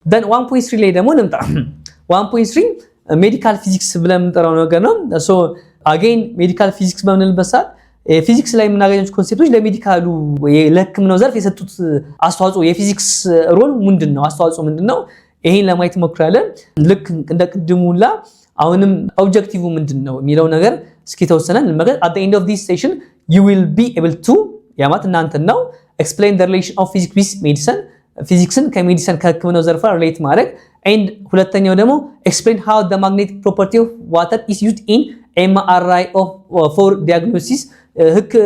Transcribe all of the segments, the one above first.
then 1.3 ላይ ደግሞ ልምጣ 1.3 ሜዲካል ፊዚክስ ብለን የምንጠራው ነገር ነው so again ሜዲካል ፊዚክስ በምንልበት ሰዓት ፊዚክስ ላይ የምናገኛቸው ኮንሴፕቶች ለሜዲካሉ ለህክምናው ዘርፍ የሰጡት አስተዋጽኦ የፊዚክስ ሮል ምንድነው አስተዋጽኦ ምንድነው ይሄን ለማየት ሞክራለን ልክ እንደ ቅድሙላ አሁንም ኦብጀክቲቭ ምንድነው የሚለው ነገር እስኪ ተወሰነን እንመገር at the end of this session you will be able to ያማት እናንተ ነው explain the relation of physics with medicine ፊዚክስን ከሜዲሲን ከህክምናው ዘርፍ ሪሌት ማድረግ and ሁለተኛው ደግሞ explain how the magnetic property of water is used in MRI for diagnosis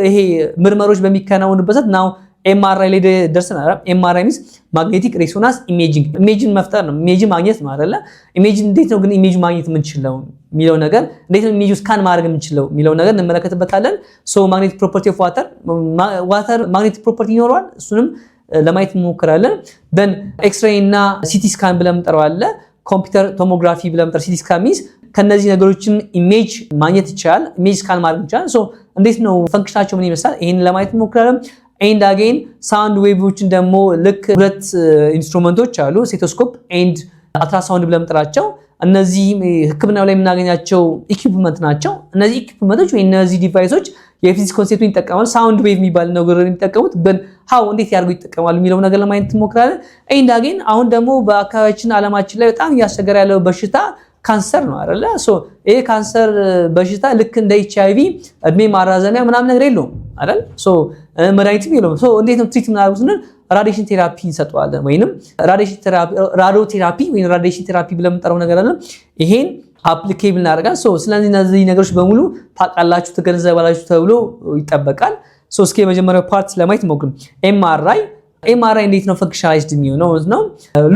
ይሄ ምርመሮች በሚከናወኑበት ሰዓት now MRI ላይ ደርሰናል MRI means magnetic resonance imaging ኢሜጅን መፍጠር ነው ኢሜጅን ማግኘት ነው አይደለ ኢሜጅን እንዴት ነው ግን ኢሜጅ ማግኘት የምንችለው የሚለው ነገር እንዴት ነው ኢሜጅ ስካን ማድረግ የምንችለው የሚለው ነገር እንመለከትበታለን so magnetic property of water magnetic property ይኖረዋል እሱንም ለማየት እንሞክራለን then x-ray እና CT scan ብለን እንጠራዋለ ኮምፒውተር ቶሞግራፊ ብለን እንጠራ CT scan means ከነዚህ ነገሮችን ኢሜጅ ማግኘት ይቻላል ኢሜጅ ስካን ማድረግ ይቻላል so እንዴት ነው ፈንክሽናቸው ምን ይመስላል ይሄን ለማየት እንሞክራለን and again sound waveዎችን ደግሞ ልክ ሁለት ኢንስትሩመንቶች አሉ ስቴቶስኮፕ and አልትራሳውንድ ብለን እንጠራቸው እነዚህ ህክምናው ላይ የምናገኛቸው ኢኩዊፕመንት ናቸው እነዚህ ኢኩዊፕመንቶች ወይ እነዚህ ዲቫይሶች የፊዚክስ ኮንሴፕቱን ይጠቀማሉ ሳውንድ ዌቭ የሚባል ነገር የሚጠቀሙት but how እንዴት ያርጉ ይጠቀማሉ የሚለው ነገር ለማየት እንሞክራለን and again አሁን ደግሞ በአካባቢያችን ዓለማችን ላይ በጣም ያስቸገረ ያለው በሽታ ካንሰር ነው አይደለ ሶ ይሄ ካንሰር በሽታ ልክ እንደ HIV እድሜ ማራዘሚያ ምናምን ነገር የለውም አይደል ሶ መድኃኒትም የለውም ሶ እንዴት ነው ትሪት ምናደርጉት ራዲዬሽን ቴራፒ እንሰጠዋለን ወይንም ራዲዬሽን ቴራፒ ራዲዮቴራፒ ወይንም ራዲዬሽን ቴራፒ ብለን የምንጠራው ነገር አለ ይሄን አፕሊኬብል እናደርጋለን ሶ ስለዚህ እነዚህ ነገሮች በሙሉ ታውቃላችሁ ተገንዘባላችሁ ተብሎ ይጠበቃል ሶ እስኪ የመጀመሪያው ፓርት ለማየት ሞክሩ MRI እንዴት ነው ፈንክሽናላይዝድ የሚሆነው ነው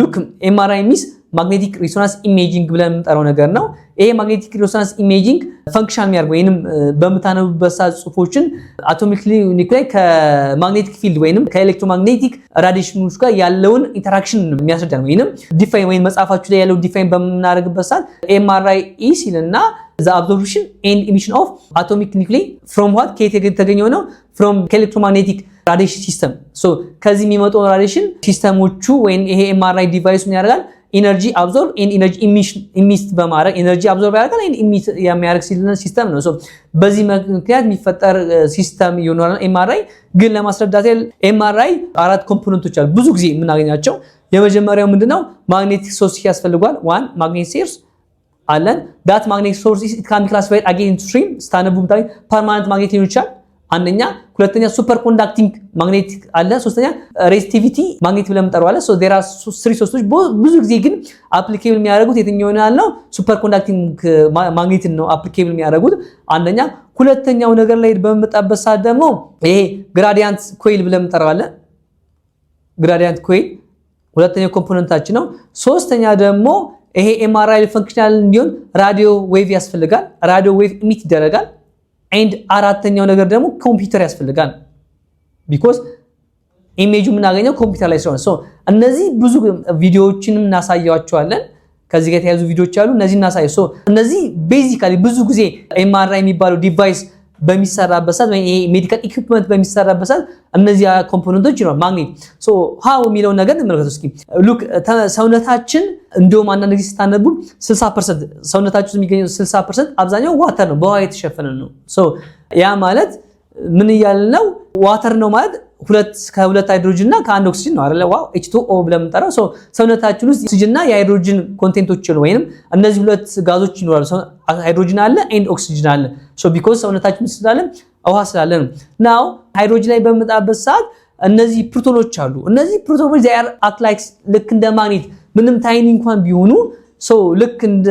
ሉክ MRI ሚስ magnetic resonance imaging ብለን የምንጠራው ነገር ነው ይሄ magnetic resonance imaging ፈንክሽን የሚያደርግ ወይንም በመታነቡበት ሰዓት ጽሁፎችን አቶሚክ ኒውክሌይ ከማግኔቲክ ፊልድ ወይንም ከኤሌክትሮማግኔቲክ ራዲዬሽኖች ጋር ያለውን ኢንተራክሽን የሚያስረዳ ነው ወይንም ዲፋይን ወይንም መጻፋችሁ ላይ ያለው ዲፋይን በመናደርግበት ሰዓት MRI is ይልና the absorption and emission of atomic nuclei from what ከየት የተገኘው ነው from electromagnetic radiation system so ከዚህ የሚመጣው ራዲዬሽን ሲስተሞቹ ወይንም ይሄ MRI ዲቫይስ ምን ያደርጋል ኢነርጂ አብዞርብ ኤንድ ኢነርጂ ኢሚት በማድረግ ኢነርጂ አብዞርብ ያደርጋል ኤንድ ኢሚት የሚያደርግ ሲስተም ነው ሶ በዚህ ምክንያት የሚፈጠር ሲስተም ይሆናል MRI ግን ለማስረዳት MRI አራት ኮምፖነንቶች አሉ ብዙ ጊዜ የምናገኛቸው የመጀመሪያው ምንድነው ማግኔቲክ ሶርስ ያስፈልጋል ዋን ማግኔቲክ ሶርስ አለን that magnetic source it can be classified again into three ስታነቡም ታይ ፐርማነንት ማግኔት ሊሆን ይችላል አንደኛ ሁለተኛ ሱፐር ኮንዳክቲንግ ማግኔቲክ አለ ሶስተኛ ሬዚስቲቪቲ ማግኔት ብለን እንጠራዋለን so there are three sources ብዙ ጊዜ ግን አፕሊኬብል የሚያደርጉት የትኛው ነው ሱፐር ኮንዳክቲንግ ማግኔት ነው አፕሊኬብል የሚያደርጉት አንደኛ ሁለተኛው ነገር ላይ በመጣበት ሰዓት ደግሞ ይሄ ግራዲያንት ኮይል ብለን እንጠራዋለን ግራዲያንት ኮይል ሁለተኛው ኮምፖነንታችን ነው ሶስተኛ ደግሞ ይሄ MRI ፈንክሽናል እንዲሆን ራዲዮ ዌቭ ያስፈልጋል ራዲዮ ዌቭ ኢሚት ይደረጋል and አራተኛው ነገር ደግሞ ኮምፒውተር ያስፈልጋል because ኢሜጁ የምናገኘው ኮምፒውተር ላይ ስለሆነ so እነዚህ ብዙ ቪዲዮዎችንም እናሳያቸዋለን ከዚህ ጋር የተያዙ ቪዲዮዎች አሉ እነዚህ እናሳያቸው so እነዚህ ቤዚካሊ ብዙ ጊዜ MRI የሚባለው ዲቫይስ በሚሰራበት ሰዓት ወይ ሜዲካል ኢኩዊፕመንት በሚሰራበት ሰዓት እነዚህ ኮምፖነንቶች ነው ማግኔት so how የሚለው ነገር እንመልከተው እስኪ ሉክ ሰውነታችን እንደውም አንዳንድ ጊዜ ስታነቡ 60% ሰውነታችን የሚገኘው 60% አብዛኛው ዋተር ነው በውሃ የተሸፈነ ነው so ያ ማለት ምን ያልነው ዋተር ነው ማለት ከሁለት ሃይድሮጅን እና ከአንድ ኦክሲጅን ነው አይደል ዋው H2O ብለን እንጠራው so ሰውነታችን ውስጥ ኦክሲጅን እና የሃይድሮጅን ኮንቴንቶች ነው ወይንም እነዚህ ሁለት ጋዞች ይኖራሉ ሃይድሮጅን አለ and ኦክሲጅን አለ so because ሰውነታችን ውስጥ ስላለ ውሃ ስላለ ነው now ሃይድሮጅን ላይ በመጣበት ሰዓት እነዚህ ፕሮቶኖች አሉ እነዚህ ፕሮቶኖች they are act like ልክ እንደ ማግኔት ምንም ታይኒ እንኳን ቢሆኑ so ልክ እንደ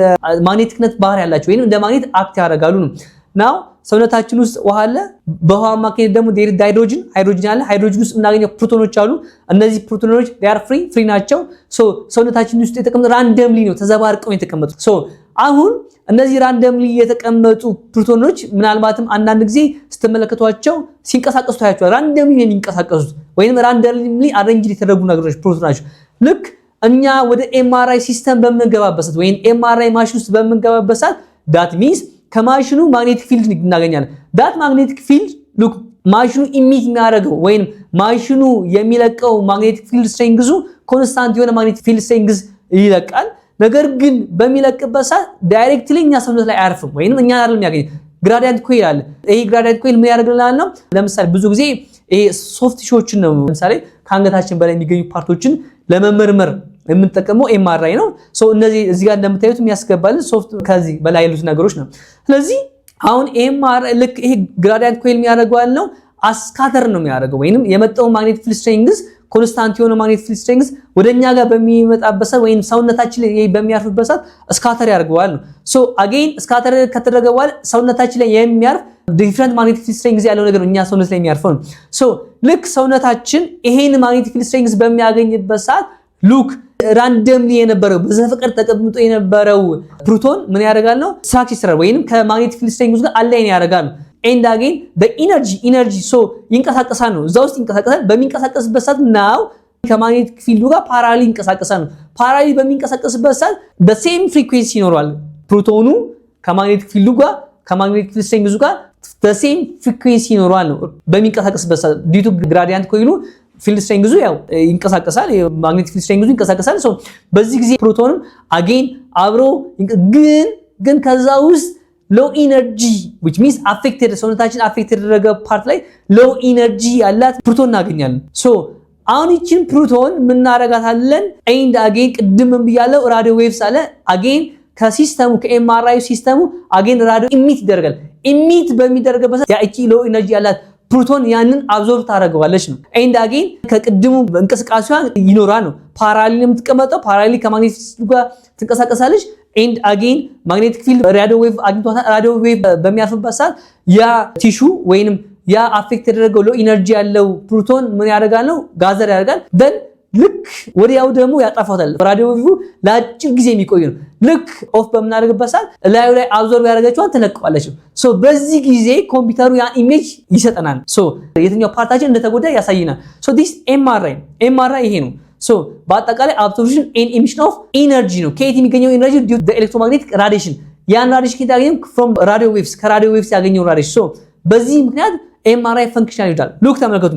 ማግኔቲክነት ባህሪ ያላቸው ወይንም እንደ ማግኔት አክት ያደርጋሉ ነው now ሰውነታችን ውስጥ ውሃ አለ በውሃ ማግኔት ደግሞ ሃይድሮጅን አለ ሃይድሮጅን ውስጥ እናገኘው ፕሮቶኖች አሉ እነዚህ ፕሮቶኖች they are free ናቸው so ሰውነታችን ውስጥ የተቀመጡ ራንደምሊ ነው ተዘባርቀው የተቀመጡ so አሁን እነዚህ ራንደምሊ የተቀመጡ ፕሮቶኖች ምናልባትም አንዳንድ ጊዜ ስትመለከቷቸው ሲንቀሳቀሱ ታያቸዋል ራንደምሊ ነው የሚንቀሳቀሱት ወይንም ራንደምሊ አሬንጅድ የተደረጉ ነገሮች ፕሮቶኖች ልክ እኛ ወደ MRI ሲስተም በመንገባበሳት ወይንም MRI ማሽን ውስጥ በመንገባበሳት that means ከማሽኑ ማግኔቲክ ፊልድ እናገኛለን that magnetic field look ማሽኑ ኢሚት የሚያደርገው ወይንም ማሽኑ የሚለቀው ማግኔቲክ ፊልድ ስትሬንግዙ ኮንስታንት የሆነ ማግኔቲክ ፊልድ ስትሬንግዝ ይለቃል። ነገር ግን በሚለቅበት ሰዓት ዳይሬክትሊ እኛ ሰውነት ላይ አያርፍም ወይንም እኛ አይደለም ያገኝ ግራዲየንት ኮይል አለ። ይሄ ግራዲየንት ኮይል ምን ያደርግልናል ነው? ለምሳሌ ብዙ ጊዜ ይሄ ሶፍት ቲሹዎችን ነው ለምሳሌ ከአንገታችን በላይ የሚገኙ ፓርቶችን ለመመርመር የምንጠቀመው ኤምአርአይ ነው። እነዚህ እዚህ ጋር እንደምታዩት የሚያስገባልን ሶፍት ከዚህ በላይ ያሉት ነገሮች ነው። ስለዚህ አሁን ኤምአርአይ ልክ ይሄ ግራዲየንት ኮይል የሚያደርገው ነው አስካተር ነው የሚያደርገው ወይንም የመጣው ማግኔቲክ ፊልድ ስትሬንግዝ ኮንስታንት የሆነ ማግኔቲክ ፊልድ ስትሬንግዝ ወደኛ ጋር በሚመጣበት ሰዓት ወይንም ሰውነታችን ላይ በሚያርፍበት ሰዓት ስካተር ያደርገዋል ነው። አጌን ስካተር ከተደረገ በኋላ ሰውነታችን ላይ የሚያርፍ ዲፍረንት ማግኔቲክ ፊልድ ስትሬንግዝ ያለው ነገር እኛ ሰውነት ላይ የሚያርፈው ነው። ልክ ሰውነታችን ይሄን ማግኔቲክ ፊልድ ስትሬንግዝ በሚያገኝበት ሰዓት ሉክ ራንደምሊ የነበረው በዘፈቀድ ተቀምጦ የነበረው ፕሮቶን ምን ያደርጋል ነው ስትራክቸር ይሰራል ወይንም ከማግኔቲክ ፊልድ ስትሬንግዝ ጋር አላይን ያደርጋል። ኤንድ አጌን ኢነርጂ ይንቀሳቀሳል ነው እዛ ውስጥ ይንቀሳቀሳል። በሚንቀሳቀስበት ሰዓት ናው ከማግኔቲክ ፊልዱ ጋር ፓራሊ ይንቀሳቀሳል ነው። ፓራሊ በሚንቀሳቀስበት ሰዓት በሴም ፍሪኩዌንሲ ይኖራል ፕሮቶኑ ከማግኔቲክ ፊልዱ ጋር ከማግኔቲክ ፊልድ ስትሬንግዙ ጋር በሴም ፍሪኩዌንሲ ይኖራል ነው በሚንቀሳቀስበት ሰዓት ዲቱ ግራዲየንት ኮይሉ ፊልድ ስትሬንግዙ ያው ይንቀሳቀሳል ማግኔቲክ ፊልድ ስትሬንግዙ ይንቀሳቀሳል። በዚህ ጊዜ ፕሮቶንም አጌን አብሮ ግን ከዛ ውስጥ ሎው ኢነርጂ which means affected ሰውነታችን affected የተደረገ ፓርት ላይ ሎው ኢነርጂ ያላት ፕሮቶን እናገኛለን። አሁን ይችን ፕሮቶን ምን እናረጋታለን? ኤንድ አጌን ቅድም ብያለሁ ራዲዮ ዌቭስ አለ አጌን ከሲስተሙ ከኤምአርአይ ሲስተሙ አጌን ራዲዮ ኢሚት ይደረጋል። ኢሚት በሚደረግበት ያ እቺ ሎው ኢነርጂ ያላት ፕሮቶን ያንን አብዞርብ ታደርገዋለች ነው። ኤንድ አጌን ከቅድሙ እንቅስቃሴዋ ይኖራል ነው። ፓራሊ ነው የምትቀመጠው። ፓራሊ ከማግኔቲክ ፊልድ ጋር ትንቀሳቀሳለች። ኤንድ አጌን ማግኔቲክ ፊልድ ራዲዮ ዌቭ አግኝቷታል። ራዲዮ ዌቭ በሚያልፍበት ሰዓት ያ ቲሹ ወይንም ያ አፌክት የተደረገው ሎ ኢነርጂ ያለው ፕሮቶን ምን ያደርጋል ነው ጋዘር ያደርጋል። ደን ልክ ወዲያው ደግሞ ያጠፋታል። ራዲዮ ዌቭ ለአጭር ጊዜ የሚቆይ ነው። ልክ ኦፍ በምናደርግበት ሰዓት ላዩ ላይ አብዞርብ ያደረገችዋን ትለቀዋለች። በዚህ ጊዜ ኮምፒውተሩ ያ ኢሜጅ ይሰጠናል። የትኛው ፓርታችን እንደተጎዳ ያሳይናል። ዲስ ኤምአርአይ ይሄ ነው። በአጠቃላይ አብዞርፕሽን ኤንድ ኢሚሽን ኦፍ ኢነርጂ ነው። ከየት የሚገኘው ኢነርጂ ኤሌክትሮማግኔቲክ ራዲዬሽን ያን ራዲዬሽን ከታገኘም ፍሮም ራዲዮ ዌቭስ ከራዲዮ ዌቭስ ያገኘው ራዲዬሽን በዚህ ምክንያት ኤምአርአይ ፈንክሽናል ይላል። ሉክ ተመልከቱ።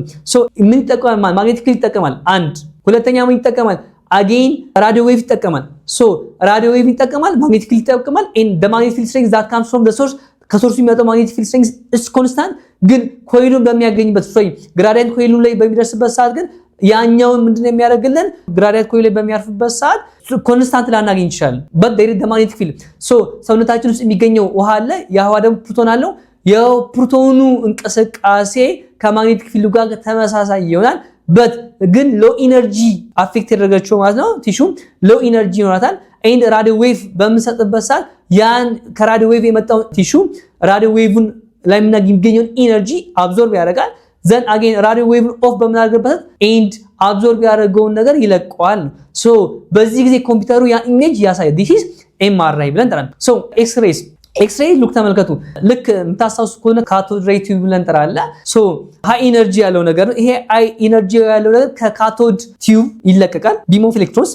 ምን ይጠቀማል? ማግኔቲክ ፊልድ ይጠቀማል። አንድ ሁለተኛ ምን ይጠቀማል? አጌን ራዲዮ ዌቭ ይጠቀማል። ራዲዮ ዌቭ ይጠቀማል፣ ማግኔቲክ ፊልድ ይጠቀማል። ኤንድ the magnetic field strength that comes from the source ከሶርሱ የሚመጣው ማግኔቲክ ፊልድ ስትሬንግዝ is constant። ግን ኮይሉን በሚያገኝበት ግራዲየንት ኮይሉ ላይ በሚደርስበት ሰዓት ግን ያኛውን ምንድነው የሚያደርግልን? ግራዲየንት ኮይሉ ላይ በሚያርፍበት ሰዓት ኮንስታንት ላናገኝ ይችላል። but there is the magnetic field ሰውነታችን ውስጥ የሚገኘው ውሃ አለ። ያ ውሃ ደግሞ ፕሮቶን አለው። የፕሮቶኑ እንቅስቃሴ ከማግኔቲክ ፊልዱ ጋር ተመሳሳይ ይሆናል። ግን ሎ ኢነርጂ አፌክት ያደረገችው ማለት ነው ቲሹ ሎ ኢነርጂ ይኖራታል። ኤንድ ራዲዮ ዌቭ በምንሰጥበት ሰዓት ያን ከራዲዮ ዌቭ የመጣው ቲሹ ራዲዮ ዌቭን ላይ የሚገኘውን ኢነርጂ አብዞርብ ያደርጋል። ዘን አጌን ራዲዮ ዌቭን ኦፍ በምናደርግበት ኤንድ አብዞርብ ያደረገውን ነገር ይለቀዋል። በዚህ ጊዜ ኮምፒውተሩ ያ ኢሜጅ ያሳያል። this is MRI ብለን ጠራን። ኤክስሬይ ሉክ ተመልከቱ። ልክ የምታስታውሱ ከሆነ ካቶድ ሬይ ቲዩብ ብለን እንጠራለን። ሃይ ኢነርጂ ያለው ነገር ይሄ ሃይ ኢነርጂ ያለው ነገር ከካቶድ ቲዩብ ይለቀቃል። ቢም ኦፍ ኤሌክትሮንስ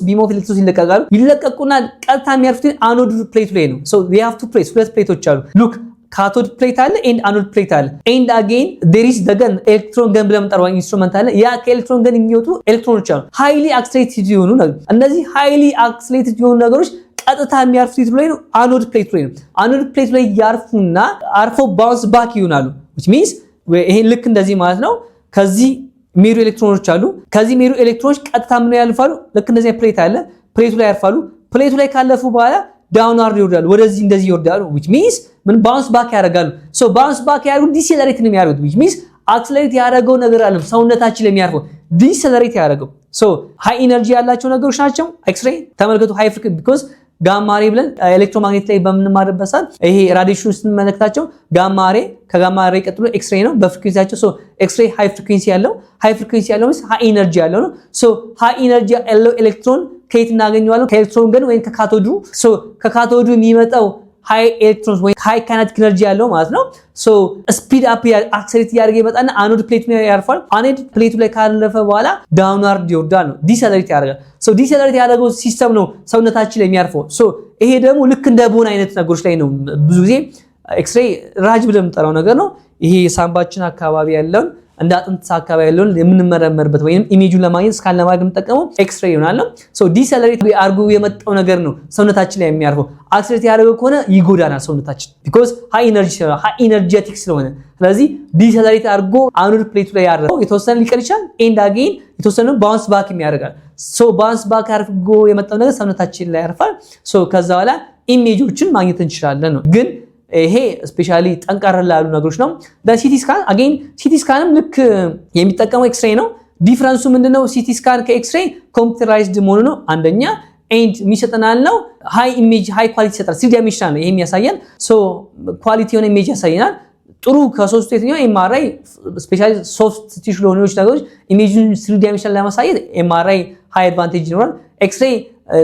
ይለቀቃሉ። ይለቀቁና ቀጥታ የሚያርፉት አኖድ ፕሌት ላይ ነው። we have two plates ሁለት ፕሌቶች አሉ። ሉክ ካቶድ ፕሌት አለ ኤንድ አኖድ ፕሌት አለ። ኤንድ አጌን there is the gun ኤሌክትሮን ገን ብለን የምንጠራው ኢንስትሩመንት አለ። ያ ከኤሌክትሮን ገን የሚወጡ ኤሌክትሮኖች አሉ። ሃይሊ አክስሌትድ የሆኑ ነገር እነዚህ ሃይሊ አክስሌትድ የሆኑ ነገሮች ቀጥታ የሚያርፉት ላይ ነው አኖድ ፕሌት ላይ ነው። አኖድ ፕሌት ላይ ያርፉና አርፎ ባውንስ ባክ ይሆናሉ። which means ይሄን ልክ እንደዚህ ማለት ነው። ከዚህ ሜሩ ኤሌክትሮኖች አሉ። ከዚህ ሜሩ ኤሌክትሮኖች ቀጥታ ምን ያልፋሉ? ልክ እንደዚህ ፕሌት አለ። ፕሌቱ ላይ ያርፋሉ። ፕሌቱ ላይ ካለፉ በኋላ ዳውንዋርድ ይወርዳሉ፣ ወደዚህ እንደዚህ ይወርዳሉ። which means ምን ባውንስ ባክ ያደርጋሉ። ባውንስ ባክ ያደርጉ ዲሴለሬት ነው የሚያደርጉት። which means አክሰለሬት ያደረገው ነገር አለ ሰውነታችን ላይ የሚያርፈው ዲሴለሬት ያደረገው። ሃይ ኢነርጂ ያላቸው ነገሮች ናቸው። ኤክስሬይ ተመልከቱ። ሃይ ፍሪኩዌንሲ because ጋማ ሬ ብለን ኤሌክትሮማግኔት ላይ በምንማርበት ሰዓት ይሄ ራዲዬሽን ስንመለከታቸው ጋማ ሬ ከጋማ ሬ ቀጥሎ ኤክስሬይ ነው በፍሪኩዌንሲያቸው። ኤክስሬይ ሃይ ፍሪኩዌንሲ ያለው ሃይ ኢነርጂ ያለው ነው። ሃይ ኢነርጂ ያለው ኤሌክትሮን ከየት እናገኘዋለን? ከኤሌክትሮን ገን ወይም ከካቶዱ። ከካቶዱ የሚመጣው ሃይ ኤሌክትሮንስ ወይ ሃይ ካይኔቲክ ኢነርጂ ያለው ማለት ነው። ስፒድ አፕ አክሰሌሬት ያደርገ ይመጣና አኖድ ፕሌቱ ላይ ያርፋል። አኖድ ፕሌቱ ላይ ካለፈ በኋላ ዳውንዋርድ ይወርዳል ነው ዲሴለሬት ያደርጋል። ዲሴለሬት ያደረገው ሲስተም ነው ሰውነታችን ላይ የሚያርፈው። ይሄ ደግሞ ልክ እንደ ቦን አይነት ነገሮች ላይ ነው። ብዙ ጊዜ ኤክስሬይ ራጅ ብለን የምንጠራው ነገር ነው። ይሄ ሳምባችን አካባቢ ያለውን እንደ አጥንት አካባቢ ያለውን የምንመረመርበት ወይንም ኢሜጁን ለማግኘት ስካን ለማድረግ የምንጠቀመው ኤክስሬይ ይሆናል። ሶ ዲሰለሬት አድርጎ የመጣው ነገር ነው ሰውነታችን ላይ የሚያርፈው። አክሰለሬት ያደረገው ከሆነ ይጎዳናል ሰውነታችን ቢኮዝ ሃይ ኢነርጂቲክ ስለሆነ። ስለዚህ ዲሰለሬት አድርጎ አኑር ፕሌቱ ላይ ያረፈው የተወሰነ ሊቀር ይችላል ኤንድ አጌን የተወሰነ ባውንስ ባክ ያደርጋል። ሶ ባውንስ ባክ አድርጎ የመጣው ነገር ሰውነታችን ላይ ያርፋል። ሶ ከዛ በኋላ ኢሜጆችን ማግኘት እንችላለን ነው። ግን ይሄ ስፔሻሊ ጠንካራ ላሉ ነገሮች ነው። በሲቲ ስካን አጌን ሲቲ ስካንም ልክ የሚጠቀመው ኤክስሬይ ነው። ዲፈረንሱ ምንድነው? ሲቲ ስካን ከኤክስሬይ ኮምፒውተራይዝድ መሆኑ ነው አንደኛ። ኤንድ የሚሰጠናል ነው ሃይ ኢሜጅ ሃይ ኳሊቲ ይሰጣል። 3 ዳይሜንሽናል ነው። ይሄም ያሳያል። ሶ ኳሊቲ የሆነ ኢሜጅ ያሳየናል። ጥሩ ከሶስቱ የትኛው ኤምአርአይ ስፔሻሊ ሶፍት ቲሹ ለሆነዎች ነገሮች ኢሜጅን 3 ዳይሜንሽናል ለማሳየት ኤምአርአይ ሃይ አድቫንቴጅ ይኖራል። ኤክስሬይ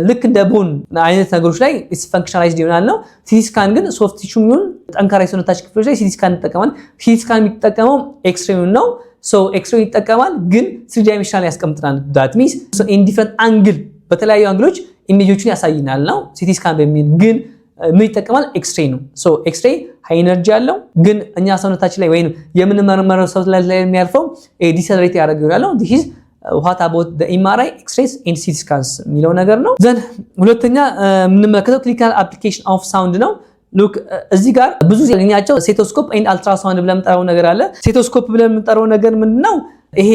ልክ እንደ ቦን አይነት ነገሮች ላይ ኢትስ ፈንክሽናላይዝድ ይሆናል ነው። ሲቲ ስካን ግን ሶፍት ቲሹ የሚሆን ጠንካራ የሰውነታችን ክፍሎች ላይ ሲቲ ስካን እንጠቀማለን። ሲቲ ስካን የሚጠቀመው ኤክስሬዩን ነው። ሶ ኤክስሬይ ይጠቀማል ግን 3 ዳይሜንሽናል ያስቀምጥናል። ዳት ሚንስ ኢን ዲፈረንት አንግል በተለያዩ አንግሎች ኢሜጆችን ያሳይናል ነው። ሲቲ ስካን በሚል ግን ምን ይጠቀማል? ኤክስሬይ ነው። ሶ ኤክስሬይ ሃይ ኤነርጂ አለው ግን እኛ ሰውነታችን ላይ ወይንም የምንመረመረው ሰው ላይ የሚያርፈው ዲሰለሬት ያደርገው ያለው this is what about the MRI X-rays and CT scans የሚለው ነገር ነው። ዘን ሁለተኛ የምንመለከተው ክሊኒካል አፕሊኬሽን ኦፍ ሳውንድ ነው። ሉክ እዚህ ጋር ብዙ ያገኛቸው ሴቶስኮፕ ኤንድ አልትራሳውንድ ብለን የምንጠራው ነገር አለ። ሴቶስኮፕ ብለን የምንጠራው ነገር ምንድነው? ይሄ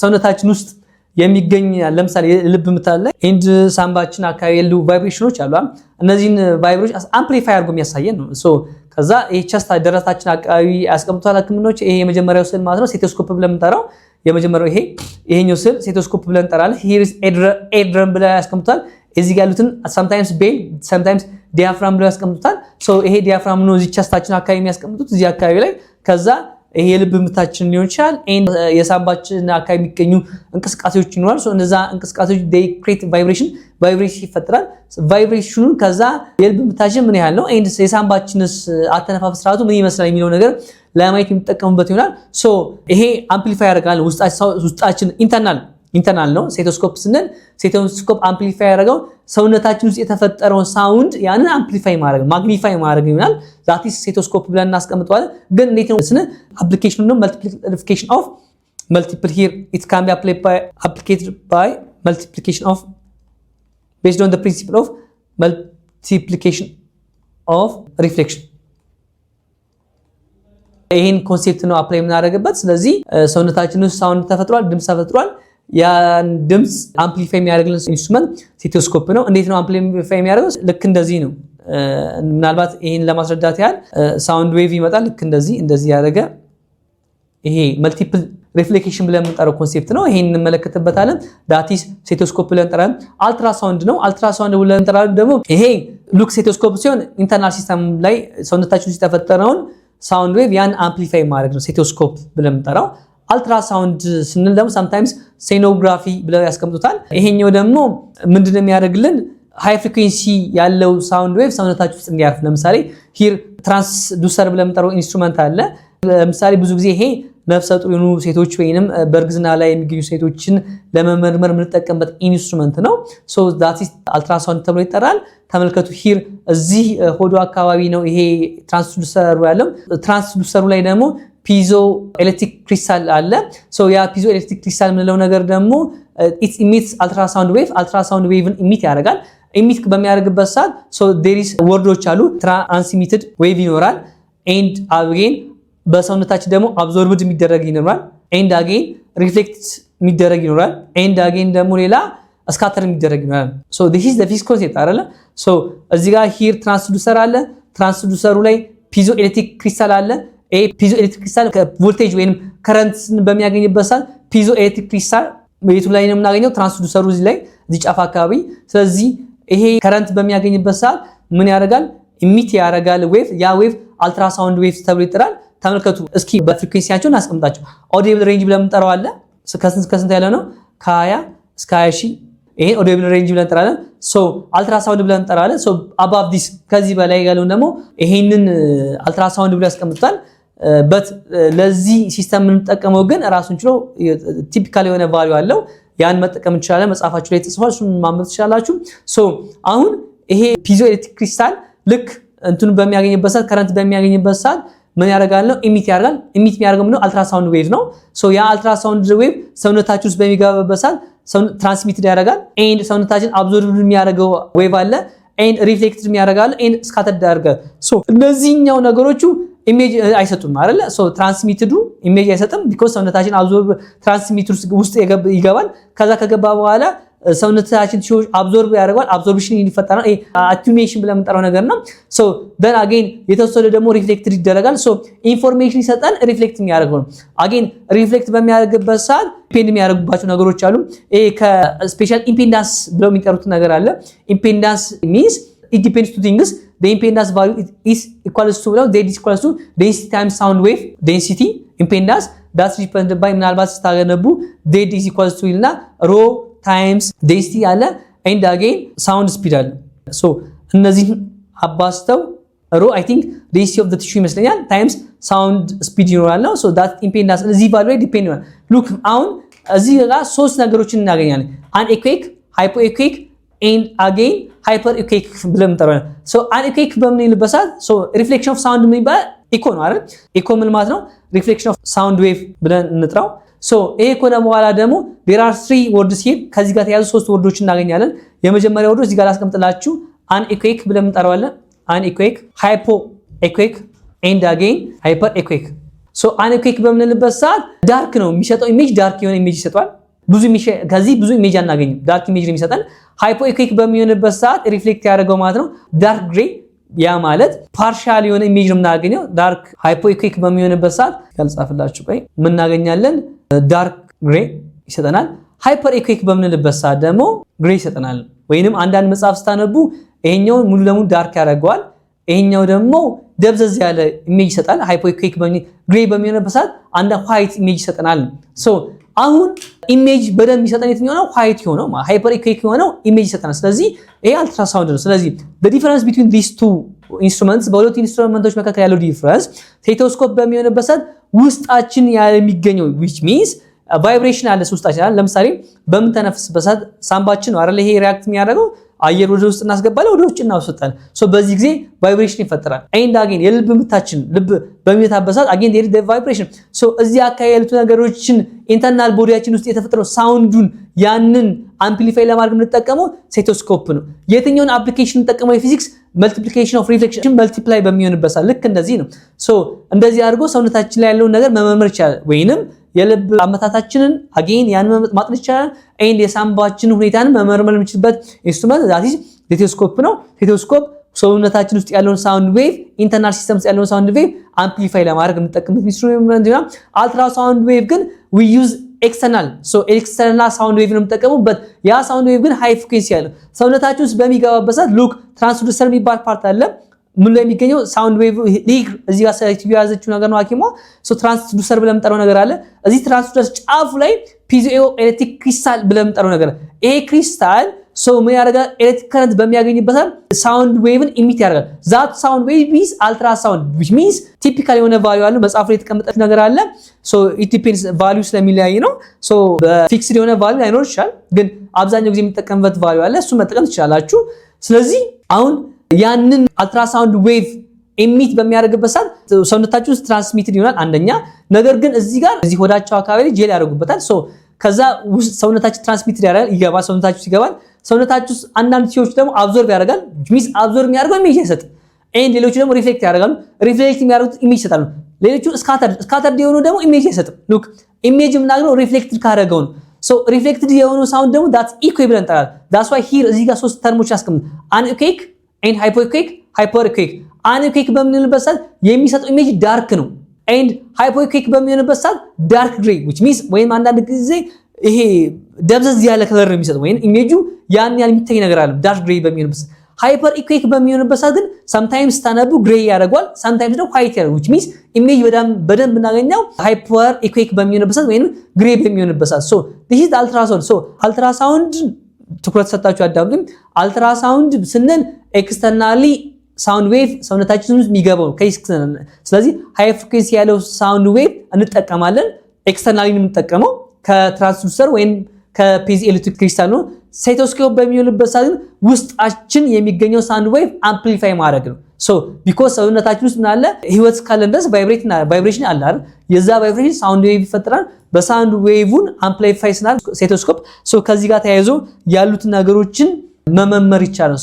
ሰውነታችን ውስጥ የሚገኝ ለምሳሌ ልብ ምት አለ ኤንድ ሳምባችን አካባቢ ያሉ ቫይብሬሽኖች አሉ። እነዚህን ቫይብሬሽን አምፕሊፋይ አድርጎ የሚያሳየን ነው። ሶ ከዛ ይሄ ቸስት ደረታችን አካባቢ ያስቀምጧል ህክምናዎች። ይሄ የመጀመሪያው ስዕል ማለት ነው ሴቶስኮፕ ብለን የምንጠራው የመጀመሪያው ይሄኛው ስዕል ሴቶስኮፕ ብለን እንጠራለን። ሂር ኢዝ ኤድረም ብለው ያስቀምጡታል። እዚህ ጋር ያሉትን sometimes ቤል sometimes ዲያፍራም ብለው ያስቀምጡታል። ሶ ይሄ ዲያፍራም ነው እዚህ ቸስታችን አካባቢ የሚያስቀምጡት እዚህ አካባቢ ላይ። ከዛ ይሄ የልብ ምታችን ሊሆን ይችላል ኤንድ የሳምባችን አካባቢ የሚገኙ እንቅስቃሴዎች ይኖራል። ሶ እነዛ እንቅስቃሴዎች they create vibration ይፈጥራል። ቫይብሬሽኑን ከዛ የልብ ምታችን ምን ያህል ነው ኤንድ የሳምባችንስ አተነፋፈስ ስርዓቱ ምን ይመስላል የሚለው ነገር ለማየት የሚጠቀሙበት ይሆናል። ሶ ይሄ አምፕሊፋይ ያደርጋል ውስጣችን ኢንተርናል ነው። ሴቶስኮፕ ስንል ሴቶስኮፕ አምፕሊፋይ ያደርገው ሰውነታችን ውስጥ የተፈጠረውን ሳውንድ ያንን አምፕሊፋይ ማድረግ ማግኒፋይ ማድረግ ይሆናል። ዛት ኢዝ ሴቶስኮፕ ብለን እናስቀምጠዋለን። ግን እንዴት ነው ስንል አፕሊኬሽኑ ነው multiplication of multiple here it can be applied by multiplication of based on the principle of multiplication of reflection ይሄን ኮንሴፕት ነው አፕላይ የምናደርግበት። ስለዚህ ሰውነታችን ውስጥ ሳውንድ ተፈጥሯል፣ ድምጽ ተፈጥሯል። ያን ድምጽ አምፕሊፋይ የሚያደርግልን ኢንስትሩመንት ሴቶስኮፕ ነው። እንዴት ነው አምፕሊፋይ የሚያደርገው? ልክ እንደዚህ ነው። ምናልባት ይሄን ለማስረዳት ያህል ሳውንድ ዌቭ ይመጣል። ልክ እንደዚህ ያደረገ ይሄ መልቲፕል ሪፍሌክሽን ብለን የምንጠራው ኮንሴፕት ነው። ይሄን እንመለከትበታለን። ዳቲስ ሴቶስኮፕ ብለን እንጠራለን። አልትራሳውንድ ነው። አልትራሳውንድ ብለን እንጠራለን ደግሞ ይሄ ሉክ ሴቶስኮፕ ሲሆን ኢንተርናል ሲስተም ላይ ሰውነታችን ውስጥ የተፈጠረውን ሳውንድ ዌቭ ያን አምፕሊፋይ ማድረግ ነው ሴቶስኮፕ ብለን የምንጠራው። አልትራሳውንድ ስንል ደግሞ sometimes ሴኖግራፊ ብለው ያስቀምጡታል። ይሄኛው ደግሞ ምንድነው የሚያደርግልን? ሃይ ፍሪኩዌንሲ ያለው ሳውንድ ዌቭ ሰውነታችን ውስጥ እንዲያርፍ። ለምሳሌ ሂር ትራንስዱሰር ብለን የምንጠራው ኢንስትሩመንት አለ። ለምሳሌ ብዙ ጊዜ ይሄ ነፍሰ ጡር የሆኑ ሴቶች ወይንም በእርግዝና ላይ የሚገኙ ሴቶችን ለመመርመር የምንጠቀምበት ኢንስትሩመንት ነው። ሶ ዳት ኢዝ አልትራሳውንድ ተብሎ ይጠራል። ተመልከቱ ሂር እዚህ ሆዶ አካባቢ ነው ይሄ ትራንስዱሰሩ ያለው። ትራንስዱሰሩ ላይ ደግሞ ፒዞ ኤሌክትሪክ ክሪስታል አለ። ሶ ያ ፒዞ ኤሌክትሪክ ክሪስታል የምንለው ነገር ደግሞ ኢት ኢሚትስ አልትራሳውንድ ዌቭን ኢሚት ያደርጋል። ኢሚት በሚያደርግበት ሰዓት ሶ ዴር ኢዝ ወርዶች አሉ። ትራንስሚትድ ዌቭ ይኖራል ኤንድ አጌን በሰውነታችን ደግሞ አብዞርብድ የሚደረግ ይኖራል ኤንድ አጌን ሪፍሌክት የሚደረግ ይኖራል ኤንድ አጌን ደግሞ ሌላ ስካተር የሚደረግ ይኖራል። ሶ this is the physics concept አይደለ? ሶ እዚህ ጋር ሂር ትራንስዱሰር አለ። ትራንስዱሰሩ ላይ ፒዞ ኤሌክትሪክ ክሪስታል አለ። ፒዞ ኤሌክትሪክ ክሪስታል ከቮልቴጅ ወይንም ከረንትን በሚያገኝበት ሰዓት ፒዞ ኤሌክትሪክ ክሪስታል ቤቱ ላይ ነው የምናገኘው ትራንስዱሰሩ እዚህ ጫፍ አካባቢ። ስለዚህ ይሄ ከረንት በሚያገኝበት ሰዓት ምን ያደርጋል? ኢሚት ያደርጋል ዌቭ። ያ ዌቭ አልትራሳውንድ ዌቭ ተብሎ ይጠራል። ተመልከቱ እስኪ በፍሪኩዌንሲያቸውን አስቀምጣቸው። ኦዲብል ሬንጅ ብለን የምንጠራው አለ። ከስንት ያለ ነው? ከ20 እስከ 20 ሺህ። ይሄን ኦዲብል ሬንጅ ብለን እንጠራለን። ሶ አልትራሳውንድ ብለን እንጠራለን። ሶ አባቭ ዲስ ከዚህ በላይ ያለውን ደግሞ ይሄንን አልትራሳውንድ ብለን ያስቀምጡታል። በት ለዚህ ሲስተም የምንጠቀመው ግን ራሱን ችሎ ቲፒካል የሆነ ቫልዩ አለው። ያን መጠቀም እንችላለን። መጽሐፋችሁ ላይ ተጽፏል፣ እሱን ማንበብ ትችላላችሁ። ሶ አሁን ይሄ ፒዞ ኤሌክትሪክ ክሪስታል ልክ እንትኑ በሚያገኝበት ሰዓት ከረንት በሚያገኝበት ሰዓት ምን ያደርጋል ነው ኢሚት ያደርጋል። ኢሚት የሚያደርገው ምንድነው አልትራሳውንድ ዌቭ ነው። ሶ ያ አልትራሳውንድ ዌቭ ሰውነታችን ውስጥ በሚገባበት ሰዓት ትራንስሚትድ ያደርጋል። ኤንድ ሰውነታችን አብዞርብ የሚያደርገው ዌቭ አለ ኤንድ ሪፍሌክትድ የሚያደርጋል ኤንድ ስካተርድ ያደርጋል። ሶ እነዚህኛው ነገሮቹ ኢሜጅ አይሰጡም አይደለ? ሶ ትራንስሚትዱ ኢሜጅ አይሰጥም ቢኮዝ ሰውነታችን አብዞርብ ትራንስሚትድ ውስጥ ይገባል። ከዛ ከገባ በኋላ ሰውነታችን ሲሆን አብዞርብ ያደርጋል። አብዞርፕሽን ይፈጠራል። አቲዩሜሽን ብለን የምንጠራው ነገር ነው። ሶ then again የተወሰደ ደግሞ ሪፍሌክትድ ይደረጋል። ሶ ኢንፎርሜሽን ይሰጣል። ሪፍሌክት የሚያደርገው ነው። again ሪፍሌክት በሚያደርግበት ሰዓት ዲፔንድ የሚያደርጉባቸው ነገሮች አሉ። ከስፔሻል ኢምፔዳንስ ብለው የሚጠሩት ነገር አለ። ኢምፔዳንስ means it depends two things. The impedance value is equals to Z is equals to density times sound wave density impedance that's depended by ምናልባት ስታገነቡ Z is equals to ይልና ሮ ታይምስ ዴንሲቲ አለ ኤንድ አጌን ሳውንድ ስፒድ አለ። ሶ እነዚህ አባስተው ሮ አይ ቲንክ ዴንሲቲ ኦፍ ዘ ቲሹ ይመስለኛል ታይምስ ሳውንድ ስፒድ ይኖራል ነው። ሶ ዳት ኢምፔዳንስ እዚህ ቫልዩ ላይ ዲፔንድ ይሆናል። ሉክ አሁን እዚህ ጋር ሶስት ነገሮችን እናገኛለን። አንኤኩዌክ፣ ሃይፖኤኩዌክ ኤንድ አጌን ሃይፐር ኢኩዌክ ብለን እንጠራለን። ሶ አንኤኩዌክ በምንልበት ሰዓት ሶ ሪፍሌክሽን ኦፍ ሳውንድ የሚባል ኢኮ ነው አይደል? ኢኮ ምን ማለት ነው? ሪፍሌክሽን ኦፍ ሳውንድ ዌቭ ብለን እንጥራው። ሶ ይሄ ከሆነ በኋላ ደግሞ there are 3 words here ከዚህ ጋር ተያዙ 3 ወርዶች እናገኛለን። የመጀመሪያው ወርድ እዚህ ጋር አስቀምጥላችሁ አንኤኩዌክ ብለን እንጠራዋለን። አንኤኩዌክ፣ ሃይፖኤኩዌክ ኤንድ አጌን ሃይፐርኤኩዌክ። ሶ አንኤኩዌክ በምንልበት ሰዓት ዳርክ ነው የሚሰጠው ኢሜጅ፣ ዳርክ የሆነ ኢሜጅ ይሰጣል። ከዚህ ብዙ ኢሜጅ አናገኝም፣ ዳርክ ኢሜጅ ነው የሚሰጠን። ሃይፖኤኩዌክ በሚሆንበት ሰዓት ሪፍሌክት ያደርገው ማለት ነው ዳርክ ግሬ፣ ያ ማለት ፓርሻል የሆነ ኢሜጅ ነው የምናገኘው። ዳርክ ሃይፖኤኩዌክ በሚሆንበት ሰዓት ያልጻፍላችሁ ቆይ ምናገኛለን ዳርክ ግሬ ይሰጠናል። ሃይፐር ኢኩዌክ በምንልበት ሰዓት ደግሞ ግሬ ይሰጠናል። ወይንም አንዳንድ መጽሐፍ ስታነቡ ይሄኛው ሙሉ ለሙሉ ዳርክ ያደርገዋል፣ ይሄኛው ደግሞ ደብዘዝ ያለ ኢሜጅ ይሰጣል። ሃይፐር ኢኩዌክ ግሬ በሚሆንበት ሰዓት አንድ ዋይት ኢሜጅ ይሰጠናል። ሶ አሁን ኢሜጅ በደንብ ይሰጠን የትኛው ነው? ዋይት የሆነው ሃይፐር ኢኩዌክ የሆነው ኢሜጅ ይሰጠናል። ስለዚህ ይሄ አልትራሳውንድ ነው። ስለዚህ the difference between these two instruments በሁለቱ ኢንስትሩመንቶች መካከል ያለው ዲፈረንስ ስቴቶስኮፕ በሚሆንበት ሰዓት ውስጣችን የሚገኘው which means ቫይብሬሽን አለ ውስጣችን አለ። ለምሳሌ በምንተነፍስበት ሰዓት ሳምባችን ነው አይደል ይሄ ሪአክት የሚያደርገው አየር ወደ ውስጥ እናስገባለን ወደ ውጭ እናወጣለን። ሶ በዚህ ጊዜ ቫይብሬሽን ይፈጠራል። ኤንድ አጌን የልብ ምታችን ልብ በሚመታበት ሰዓት አጌን there is the vibration። ሶ እዚህ አካባቢ ያሉት ነገሮችን ኢንተርናል ቦዲያችን ውስጥ የተፈጠረው ሳውንዱን ያንን አምፕሊፋይ ለማድረግ የምንጠቀመው ስቴቶስኮፕ ነው። የትኛውን አፕሊኬሽን እንጠቀመው? የፊዚክስ መልቲፕሊኬሽን ኦፍ ሪፍሌክሽን መልቲፕላይ በሚሆንበት ሰዓት ልክ እንደዚህ ነው። ሶ እንደዚህ አድርጎ ሰውነታችን ላይ ያለውን ነገር መመርመር ይችላል። ወይንም የልብ አመታታችንን አጌን ያን ማጥናት ይችላል። ኤንድ የሳምባችንን ሁኔታን መመርመር የምንችልበት ኢንስትሩመንት ዛት ኢዝ ስቴቶስኮፕ ነው። ስቴቶስኮፕ ሰውነታችን ውስጥ ያለውን ሳውንድ ዌቭ ኢንተርናል ሲስተም ውስጥ ያለውን ሳውንድ ዌቭ አምፕሊፋይ ለማድረግ የምንጠቀምበት ኢንስትሩመንት ነው። አልትራሳውንድ ዌቭ ግን we use ኤክስተርናል ኤክስተርናል ሳውንድ ዌቭ ነው የምንጠቀሙበት። ያ ሳውንድ ዌቭ ግን ሃይ ፍሪኩዌንሲ ያለው ሰውነታችን ውስጥ በሚገባበት ሰዓት ሉክ ትራንስዱሰር የሚባል ፓርት አለ። ምን ላይ የሚገኘው ሳውንድ ዌቭ ሊግ እዚህ ጋር ሳይት ያዘችው ነገር ነው ሐኪሟ። ሶ ትራንስዱሰር ብለን የምንጠራው ነገር አለ። እዚህ ትራንስዱሰር ጫፉ ላይ ፒዞ ኤሌክትሪክ ክሪስታል ብለን የምንጠራው ነገር ይሄ ክሪስታል ሶ ምን ያደርጋል? ኤሌክትሪክ ከረንት በሚያገኝበት ሳውንድ ዌቭን ኢሚት ያደርጋል። ዛት ሳውንድ ዌቭ ኢዝ አልትራሳውንድ which means ቲፒካል የሆነ ቫልዩ አለ። መጽሐፍ ላይ የተቀመጠ ነገር አለ። ሶ it depends ቫልዩ ስለሚለያይ ነው። ሶ በፊክስድ የሆነ ቫልዩ ላይኖር ይችላል፣ ግን አብዛኛው ጊዜ የሚጠቀምበት ቫልዩ አለ። እሱ መጠቀም ትችላላችሁ። ስለዚህ አሁን ያንን አልትራሳውንድ ዌቭ ኢሚት በሚያደርግበት ሰዓት ሰውነታችሁ ውስጥ ትራንስሚትድ ይሆናል አንደኛ። ነገር ግን እዚህ ጋር እዚህ ሆዳቸው አካባቢ ጄል ያደርጉበታል። ሶ ከዛ ሰውነታችሁ ትራንስሚትድ ያደርጋል ይገባል። ሰውነታችሁ ሲገባል ሰውነታችሁ አንዳንድ ቲዮች ደግሞ አብዞርብ ያደርጋል። ሚስ አብዞርብ የሚያደርገው ኢሜጅ አይሰጥም። ኤንድ ሌሎቹ ደግሞ ሪፍሌክት ያደርጋሉ። ሪፍሌክት የሚያደርጉት ኢሜጅ ይሰጣሉ። ሌሎቹ ስካተርድ የሆኑ ደግሞ ኢሜጅ አይሰጥም። ሉክ ኢሜጅ የምናገኘው ሪፍሌክትድ ካደረገው ነው። ሶ ሪፍሌክትድ የሆነው ሳውንድ ደግሞ that's ኢኩዌብለንት እንጠራለን። that's why here እዚህ ጋር ሶስት ተርሞች አስቀምጥ አንኤኩዌክ ኤንድ ሃይፖኤኩዌክ ሃይፐርኤኩዌክ። አንኤኩዌክ በምንልበት ሰዓት የሚሰጠው ኢሜጅ ዳርክ ነው። ኤንድ ሃይፖኤኩዌክ በሚሆንበት ሰዓት ዳርክ ግሬ which means ወይም አንዳንድ ጊዜ ይሄ ደብዘዝ ያለ ከለር ነው የሚሰጠው ወይም ኢሜጁ ያን ያህል የሚታይ ነገር አለ ዳርክ ግሬ በሚሆንበት ሰዓት። ሃይፐር ኢኩዌክ በሚሆንበት ሰዓት ግን sometimes ታነቡ ግሬ ያደርጋል sometimes ደግሞ ዋይት ያደርጋል which means ኢሜጅ በደንብ እናገኛው ሃይፐር ኢኩዌክ በሚሆንበት ሰዓት ወይም ግሬ በሚሆንበት ሰዓት። ሶ this is ultrasound። ሶ አልትራሳውንድ ትኩረት ሰጣችሁ አዳምጡኝ። አልትራሳውንድ ስንል ኤክስተርናሊ ሳውንድ ዌቭ ሰውነታችን ውስጥ የሚገባው ከኤክስተርናል። ስለዚህ ሃይ ፍሪኩዌንሲ ያለው ሳውንድ ዌቭ እንጠቀማለን። ኤክስተርናሊ የምንጠቀመው ከትራንስዱሰር ወይም ከፒዞ ኤሌክትሪክ ክሪስታል ነው። ስቴቶስኮፕ በሚሆንበት ሰዓት ውስጣችን የሚገኘው ሳውንድ ዌቭ አምፕሊፋይ ማድረግ ነው። ሶ ቢኮዝ ሰውነታችን ውስጥ ምናለ ህይወት ካለን ድረስ ቫይብሬሽን አለ አይደል? የዛ ቫይብሬሽን ሳውንድ ዌቭ ይፈጥራል። በሳውንድ ዌቭን አምፕሊፋይ ስናል ስቴቶስኮፕ ከዚህ ጋር ተያይዞ ያሉት ነገሮችን መመርመር ይቻላል።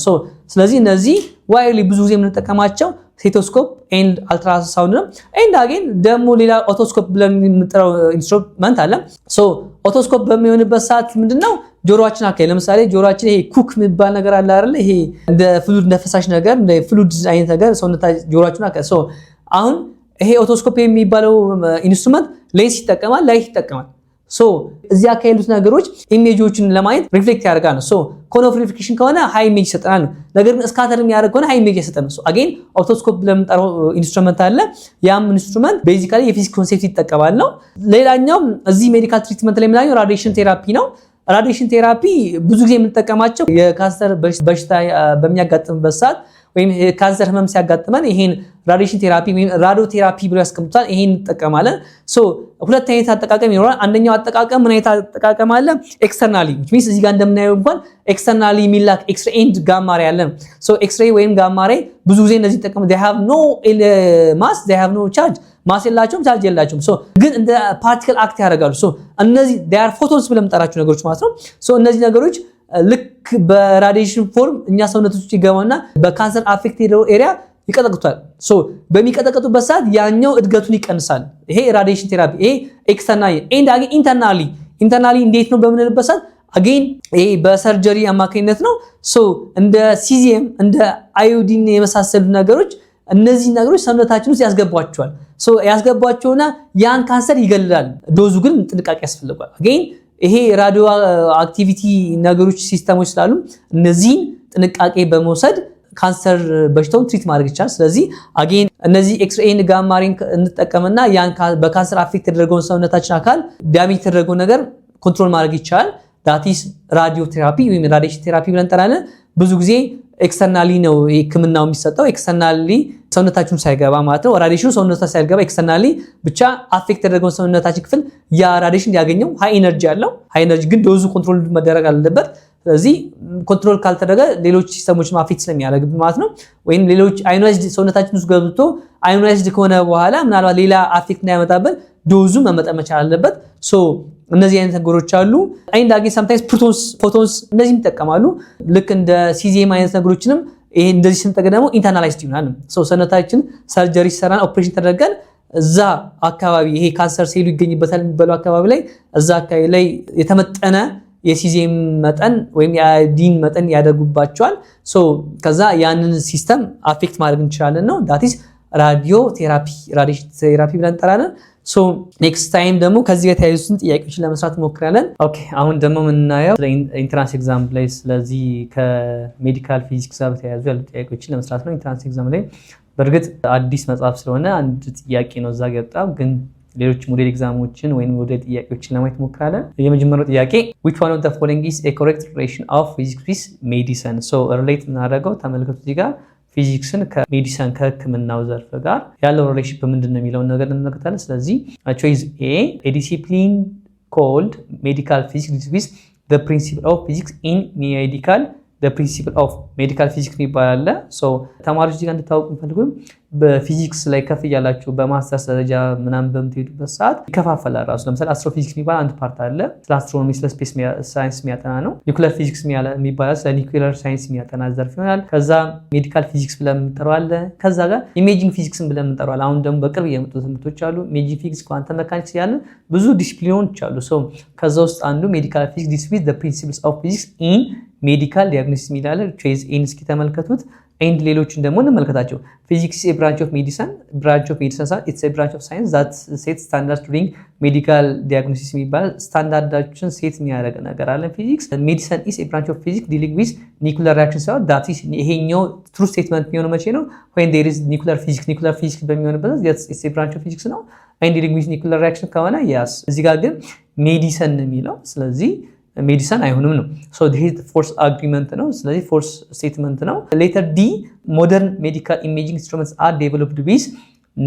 ስለዚህ እነዚህ ዋይሊ ብዙ ጊዜ የምንጠቀማቸው ስቴቶስኮፕ ኤንድ አልትራሳውንድ ነው። ኤንድ አጌን ደግሞ ሌላ ኦቶስኮፕ ብለን የምንጠራው ኢንስትሩመንት አለ። ኦቶስኮፕ በሚሆንበት ሰዓት ምንድነው ጆሮአችን አካባቢ ለምሳሌ ጆሮአችን ይሄ ኩክ የሚባል ነገር አለ አይደል? ይሄ እንደ ፍሉድ እንደ ፈሳሽ ነገር እንደ ፍሉድ አይነት ነገር ሰውነታችን ጆሮአችን አካባቢ አሁን ይሄ ኦቶስኮፕ የሚባለው ኢንስትሩመንት ሌንስ ይጠቀማል፣ ላይት ይጠቀማል። እዚህ አካባቢ ያሉት ነገሮች ኢሜጆችን ለማየት ሪፍሌክት ያደርጋል። ኮን ኦፍ ሪፍሌክሽን ከሆነ ሃይ ኢሜጅ ይሰጠናል። ነገር ግን ስካተር የሚያደርግ ከሆነ ሃይ ኢሜጅ ይሰጠናል። አጌን ኦቶስኮፕ ለምንጠራው ኢንስትሩመንት አለ። ያም ኢንስትሩመንት ቤዚካሊ የፊዚክስ ኮንሴፕት ይጠቀማል ነው። ሌላኛው እዚህ ሜዲካል ትሪትመንት ላይ የምናየው ራዲዬሽን ቴራፒ ነው። ራዲዬሽን ቴራፒ ብዙ ጊዜ የምንጠቀማቸው የካንሰር በሽታ በሚያጋጥምበት ሰዓት ወይም ካንሰር ህመም ሲያጋጥመን ይሄን ራዲዬሽን ቴራፒ ወይም ራዲዮ ቴራፒ ብሎ ያስቀምጡታል። ይሄን እንጠቀማለን። ሁለት አይነት አጠቃቀም ይኖራል። አንደኛው አጠቃቀም ምን አይነት አጠቃቀም አለ? ኤክስተርናሊ which means እዚህ ጋር እንደምናየው እንኳን ኤክስተርናሊ የሚላክ ኤክስሬ ኤንድ ጋማ ሬ አለ። ኤክስሬ ወይም ጋማ ሬ ብዙ ጊዜ እነዚህ ተጠቀሙ they have no mass they have no charge ማስ የላቸውም ቻርጅ የላቸውም። ግን እንደ ፓርቲክል አክት ያደርጋሉ። እነዚህ they are photons ብለን የምንጠራቸው ነገሮች ማለት ነው። እነዚህ ነገሮች ልክ በራዲዬሽን ፎርም እኛ ሰውነት ውስጥ ይገባና በካንሰር አፌክትድ ኤሪያ ይቀጠቅጡታል። በሚቀጠቅጡበት ሰዓት ያኛው እድገቱን ይቀንሳል። ይሄ ራዲዬሽን ቴራፒ። ይሄ ኤክስተርናሊ ኤንድ አጌን ኢንተርናሊ እንዴት ነው በምንልበት ሰዓት አጌን ይሄ በሰርጀሪ አማካኝነት ነው። እንደ ሲዚየም እንደ አዮዲን የመሳሰሉ ነገሮች እነዚህ ነገሮች ሰውነታችን ውስጥ ያስገቧቸዋል። ያስገቧቸውና ያን ካንሰር ይገላል። ዶዙ ግን ጥንቃቄ ያስፈልጋል። አጌን ይሄ ራዲዮ አክቲቪቲ ነገሮች ሲስተሞች ስላሉ እነዚህን ጥንቃቄ በመውሰድ ካንሰር በሽታውን ትሪት ማድረግ ይቻላል። ስለዚህ አጌን እነዚህ ኤክስሬን ጋማሬን እንጠቀምና ያን በካንሰር አፌክት የተደረገውን ሰውነታችን አካል ዳሜጅ የተደረገውን ነገር ኮንትሮል ማድረግ ይቻላል። ዳቲስ ራዲዮ ቴራፒ ወይም ራዲዬሽን ቴራፒ ብለን እንጠራለን። ብዙ ጊዜ ኤክስተርናሊ ነው ህክምናው የሚሰጠው። ኤክስተርናሊ ሰውነታችን ሳይገባ ማለት ነው። ራዲዬሽኑ ሰውነታችን ሳይገባ ኤክስተርናሊ ብቻ አፌክት የተደረገውን ሰውነታችን ክፍል ያ ራዲዬሽን ያገኘው ሃይ ኤነርጂ አለው። ሃይ ኤነርጂ ግን ዶዙ ኮንትሮል መደረግ አለበት። ስለዚህ ኮንትሮል ካልተደረገ ሌሎች ሲስተሞችን አፌክት ስለሚያደርግ ማለት ነው። ወይም ሌሎች አዮናይዝድ ሰውነታችን ውስጥ ገብቶ አዮናይዝድ ከሆነ በኋላ ምናልባት ሌላ አፌክት እንዳያመጣበት ዶዙ መመጠን መቻል አለበት። እነዚህ አይነት ነገሮች አሉ። አይንድ አጌን sometimes ፎቶንስ እነዚህም ይጠቀማሉ። ልክ እንደ ሲዚኤም አይነት ነገሮችንም ይሄ እንደዚህ ስንጠቀም ደግሞ ኢንተርናላይዝድ ይሆናል። ሰርጀሪ ሰራን ኦፕሬሽን ተደረገን እዛ አካባቢ ይሄ ካንሰር ሴሉ ይገኝበታል የሚባለው አካባቢ ላይ እዛ አካባቢ ላይ የተመጠነ የሲዚኤም መጠን ወይም የአዮዲን መጠን ያደርጉባቸዋል። ከዛ ያንን ሲስተም አፌክት ማድረግ እንችላለን ነው። ዳቲስ ራዲዮ ቴራፒ ራዲዬሽን ቴራፒ ብለን እንጠራለን። ኔክስት ታይም ደግሞ ከዚህ ጋር ተያይዙትን ጥያቄዎችን ለመስራት እንሞክራለን። ኦኬ አሁን ደግሞ የምናየው ኢንትራንስ ኤግዛም ላይ ስለዚህ ከሜዲካል ፊዚክስ ጋር በተያያዙ ያሉ ጥያቄዎችን ለመስራት ነው። ኢንትራንስ ኤግዛም ላይ በእርግጥ አዲስ መጽሐፍ ስለሆነ አንድ ጥያቄ ነው እዛ ገጣው ግን ሌሎች ሞዴል ኤግዛሞችን ወይም ሞዴል ጥያቄዎችን ለማየት እንሞክራለን። የመጀመሪያው ጥያቄ which one of the following is a correct relation of physics with medicine? ሪሌት እናደርገው ተመልከቱ እዚህ ጋር ፊዚክስን ከሜዲሲን ከህክምናው ዘርፍ ጋር ያለው ሪሌሽንሺፕ ምንድን ነው የሚለውን ነገር እንመለከታለን። ስለዚህ ቾይስ a discipline called medical physics with the principle of physics in the principle of medical physics ይባላል። ተማሪዎች እዚህ ጋር እንድታውቁ እንፈልጉም በፊዚክስ ላይ ከፍ ያላችሁ በማስተርስ ደረጃ ምናምን በምትሄዱበት ሰዓት ይከፋፈላል ራሱ። ለምሳሌ አስትሮፊዚክስ የሚባል አንድ ፓርት አለ፣ ስለ አስትሮኖሚ ስለ ስፔስ ሳይንስ የሚያጠና ነው። ኒውክሊየር ፊዚክስ የሚባል ስለ ኒውክሊየር ሳይንስ የሚያጠና ዘርፍ ይሆናል። ከዛ ሜዲካል ፊዚክስ ብለን የምንጠራው አለ። ከዛ ጋር ኢሜጂንግ ፊዚክስን ብለን የምንጠራው አለ። አሁን ደግሞ በቅርብ የመጡ ትምህርቶች አሉ። ኢሜጂንግ ፊዚክስ፣ ኳንተም መካኒክስ ያለ ብዙ ዲሲፕሊኖች አሉ። ከዛ ውስጥ አንዱ ሜዲካል ፊዚክስ ዲስ ዊዝ ዘ ፕሪንሲፕልስ ኦፍ ፊዚክስ ኢን ሜዲካል ዲያግኖሲስ የሚላለ ቾይስ ኤን እስኪ ተመልከቱት። ኤንድ ሌሎችን ደግሞ እንመልከታቸው። ፊዚክስ is a branch of medicine it's a branch of science that sets standards during medical diagnosis የሚባል ስታንዳርዳችን ሴት የሚያደርግ ነገር አለ። ፊዚክስ medicine is a branch of physics dealing with nuclear reactions so that is ይሄኛው true statement የሚሆነው መቼ ነው? when there is nuclear physics በሚሆንበት it's a branch of physics ነው። and dealing with nuclear reaction ከሆነ yes። እዚህ ጋር ግን ሜዲሰን የሚለው ስለዚህ ሜዲሲን አይሆንም ነው። this is force agreement ነው። ስለዚህ force statement ነው። ሌተር ዲ modern medical imaging instruments are developed with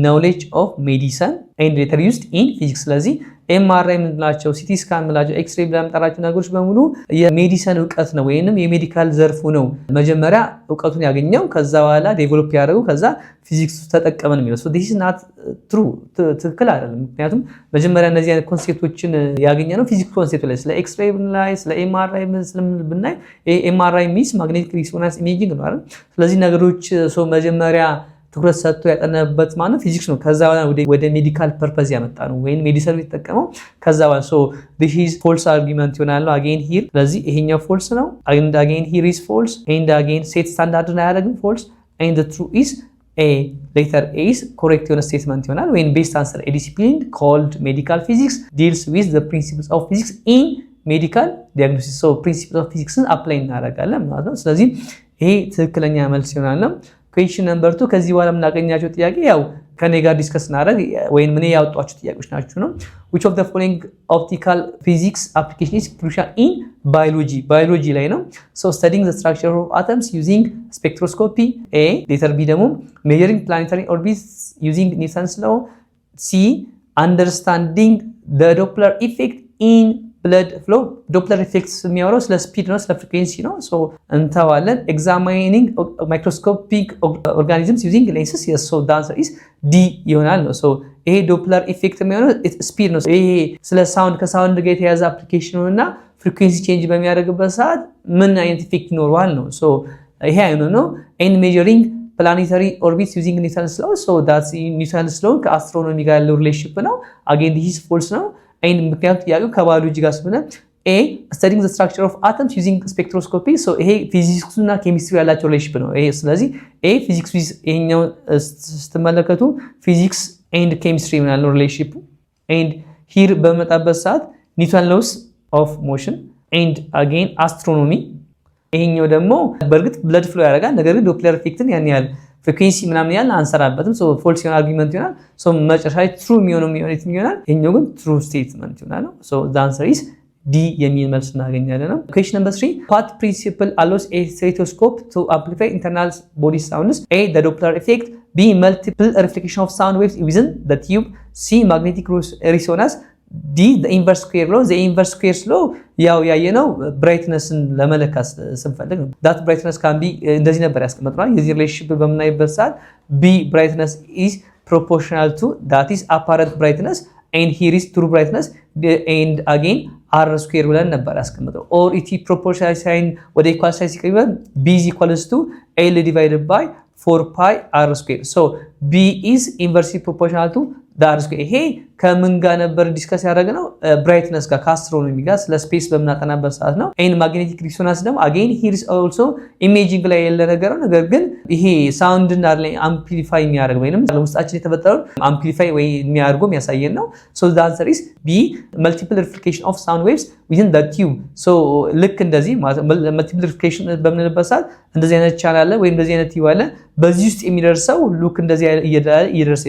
knowledge of medicine and later used in physics ስለዚህ ኤምአርአይ የምንላቸው ሲቲ ስካን የምንላቸው ኤክስሬይ ብለን የምንጠራቸው ነገሮች በሙሉ የሜዲሲን እውቀት ነው ወይንም የሜዲካል ዘርፉ ነው መጀመሪያ እውቀቱን ያገኘው ከዛ በኋላ ዴቨሎፕ ያደረገው ከዛ ፊዚክስ ተጠቀመን የሚለው so this is not true ትክክል አይደለም ምክንያቱም መጀመሪያ እነዚህ አይነት ኮንሴፕቶችን ያገኘነው ፊዚክስ ኮንሴፕት ላይ ስለ ኤክስሬይ ብናይ ስለ ኤምአርአይ ብናይ ኤምአርአይ ሚንስ ማግኔቲክ ሪሶናንስ ኢሜጂንግ ነው አይደል ስለዚህ ነገሮች so መጀመሪያ ትኩረት ሰጥቶ ያጠናበት ማለት ፊዚክስ ነው ከዛ በኋላ ወደ ሜዲካል ፐርፐዝ ያመጣ ነው ወይን ሜዲሲን የተጠቀመው ከዛ በኋላ so this is false argument ይሆናል again here ስለዚህ ይሄኛው false ነው and again here is false and again set standard ነው ያደረግን false and the true is a letter A is correct የሆነ statement ይሆናል when best answer a discipline called medical physics deals with the principles of physics in medical diagnosis so principles of physics apply እናደርጋለን ማለት ነው ስለዚህ ይሄ ትክክለኛ መልስ ይሆናል question number 2 ከዚህ በኋላ ምናገኛቸው ጥያቄ ያው ከኔ ጋር ዲስከስ እናደርግ ወይን ምን ያወጣችሁ ጥያቄዎች ናቸው ነው which of the following optical physics application is crucial in biology ላይ ነው so studying the structure of atoms using spectroscopy A letter B ደግሞ measuring planetary orbits using Newton's law C understanding the Doppler effect in blood flow Doppler effects የሚያወራው ስለ ስፒድ ነው ስለ ፍሪኩዌንሲ ነው so እንተዋለን examining microscopic organisms using lenses yes so the answer is D ይሆናል ነው so ይሄ Doppler effect የሚያወራው ስፒድ ነው ይሄ ስለ ሳውንድ ከሳውንድ ጋር የተያያዘ አፕሊኬሽን ነውና ፍሪኩዌንሲ ቼንጅ በሚያደርግበት ሰዓት ምን አይነት ኢፌክት ይኖረዋል ነው so ይሄ አይኑ ነው and measuring planetary orbits using Newton's law so that's Newton's law ከአስትሮኖሚ ጋር ያለው ሪሌሽንሺፕ ነው again this is false ነው and ምክንያቱም ያው ከባዮሎጂ ጋር ስለሆነ A studying the structure of atoms using spectroscopy so ይሄ ፊዚክስ እና ኬሚስትሪ ያላቸው ሪሌሽንሺፕ ነው ይሄ ስለዚህ A physics with ይሄኛው ስትመለከቱ ፊዚክስ and chemistry ያለው ሪሌሽንሺፕ and here በመጣበት ሰዓት Newton laws of motion and again astronomy ይሄኛው ደግሞ በእርግጥ blood flow ያደርጋል ነገር ግን ዶፕለር ኢፌክትን ያን ያህል ፍሪኩዌንሲ ምናምን ያለ አንሰራበትም so false የሆነ አርጊውመንት ይሆናል so መጨረሻ true የሚሆነው ይሆናል ይሄኛው ግን true statement ይሆናል so the answer is D የሚል መልስ እናገኛለን ነው question number 3 what principle allows a stethoscope to amplify internal body sounds A the Doppler effect B multiple reflection of sound waves within the tube C magnetic resonance D the inverse square law ያው ያየነው ብራይትነስን ለመለካት ስንፈልግ ነው that brightness can be እንደዚህ ነበር ያስቀመጥነው የዚህ ሪሌሽንሺፕ በመናይበት ሰዓት B brightness is proportional to that is apparent brightness and here is true brightness and again R square ብለን ነበር ያስቀመጥነው or it is proportional sign ወደ equal sign ሲቀየር B is equals to L divided by 4 pi R square so B is inversely proportional to ዳርስ ይሄ ከምን ጋር ነበር ዲስከስ ያደረግነው ብራይትነስ ጋር ከአስትሮኖሚ ጋር ስለ ስፔስ በመናጠናበት ሰዓት ነው ኤንድ ማግኔቲክ ሪሶናንስ ደግሞ again here is also imaging ላይ ያለ ነገር ግን ይሄ ሳውንድ እና አምፕሊፋይ የሚያደርግ ወይንም ለውስጣችን የተፈጠረው አምፕሊፋይ ወይ የሚያደርገው የሚያሳየን ነው so the answer is B multiple reflection of sound waves within the tube so ልክ እንደዚህ multiple reflection በምንልበት ሰዓት እንደዚህ አይነት ቻናል አለ ወይ እንደዚህ አይነት ቲዩብ አለ በዚህ ውስጥ የሚደርሰው ሉክ እንደዚህ እየደረሰ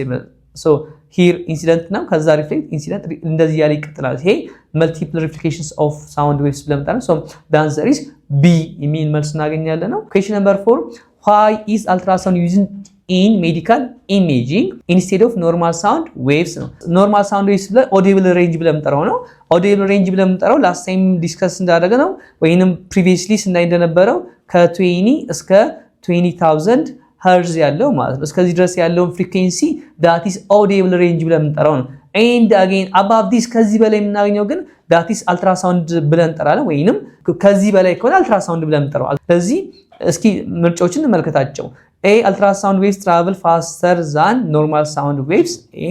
so here incident now kaza reflect incident እንደዚህ ያለ ይቀጥላል ይሄ multiple reflections of sound waves ብለምጣና so the answer is B የሚል መልስ እናገኛለን ነው question number 4 why is ultrasound used in medical imaging instead of normal sound waves ነው normal sound waves ብለ audible range ብለምጠራው ነው audible range ብለምጠራው last time discuss እንዳደረገ ነው ወይንም previously ስናይ እንደነበረው ከ20 እስከ 20000 hertz ያለው ማለት ነው እስከዚህ ድረስ ያለው ፍሪኩዌንሲ that is audible range ብለን እንጠራው ነው and again above this ከዚህ በላይ የምናገኘው ግን that is ultrasound ብለን እንጠራለን ወይንም ከዚህ በላይ ከሆነ ultrasound ብለን እንጠራዋለን ስለዚህ እስኪ ምርጫዎችን እንመልከታቸው A ultrasound waves travel faster than normal sound waves A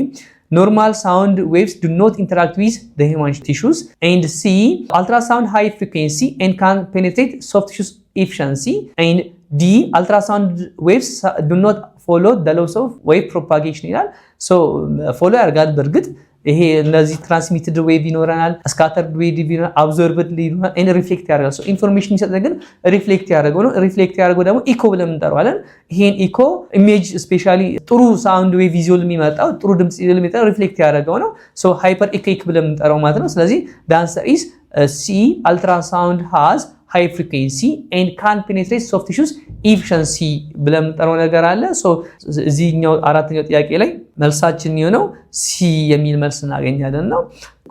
normal sound waves do not interact with the human tissues and C ultrasound high frequency and can penetrate soft tissues efficiency and D ultrasound waves do not follow the laws of wave propagation ይላል so follow ያርጋል በርግጥ ይሄ እነዚህ transmitted wave ይኖራል scattered wave ይኖራል absorbed ይኖራል and reflect ያርጋል so information ይሰጥ ግን reflect ያርገው ነው reflect ያርገው ደግሞ echo ብለን እንጠራዋለን ይሄን echo image especially ጥሩ sound wave visual የሚመጣው ጥሩ ድምጽ የሚመጣው reflect ያርገው ነው so hyper echoic ብለን እንጠራው ማለት ነው ስለዚህ the answer is C ultrasound has high frequency and can penetrate soft tissues efficiency ብለን ጠራው ነገር አለ ሶ እዚህኛው አራተኛው ጥያቄ ላይ መልሳችን ነው ሲ የሚል መልስ እናገኛለን ነው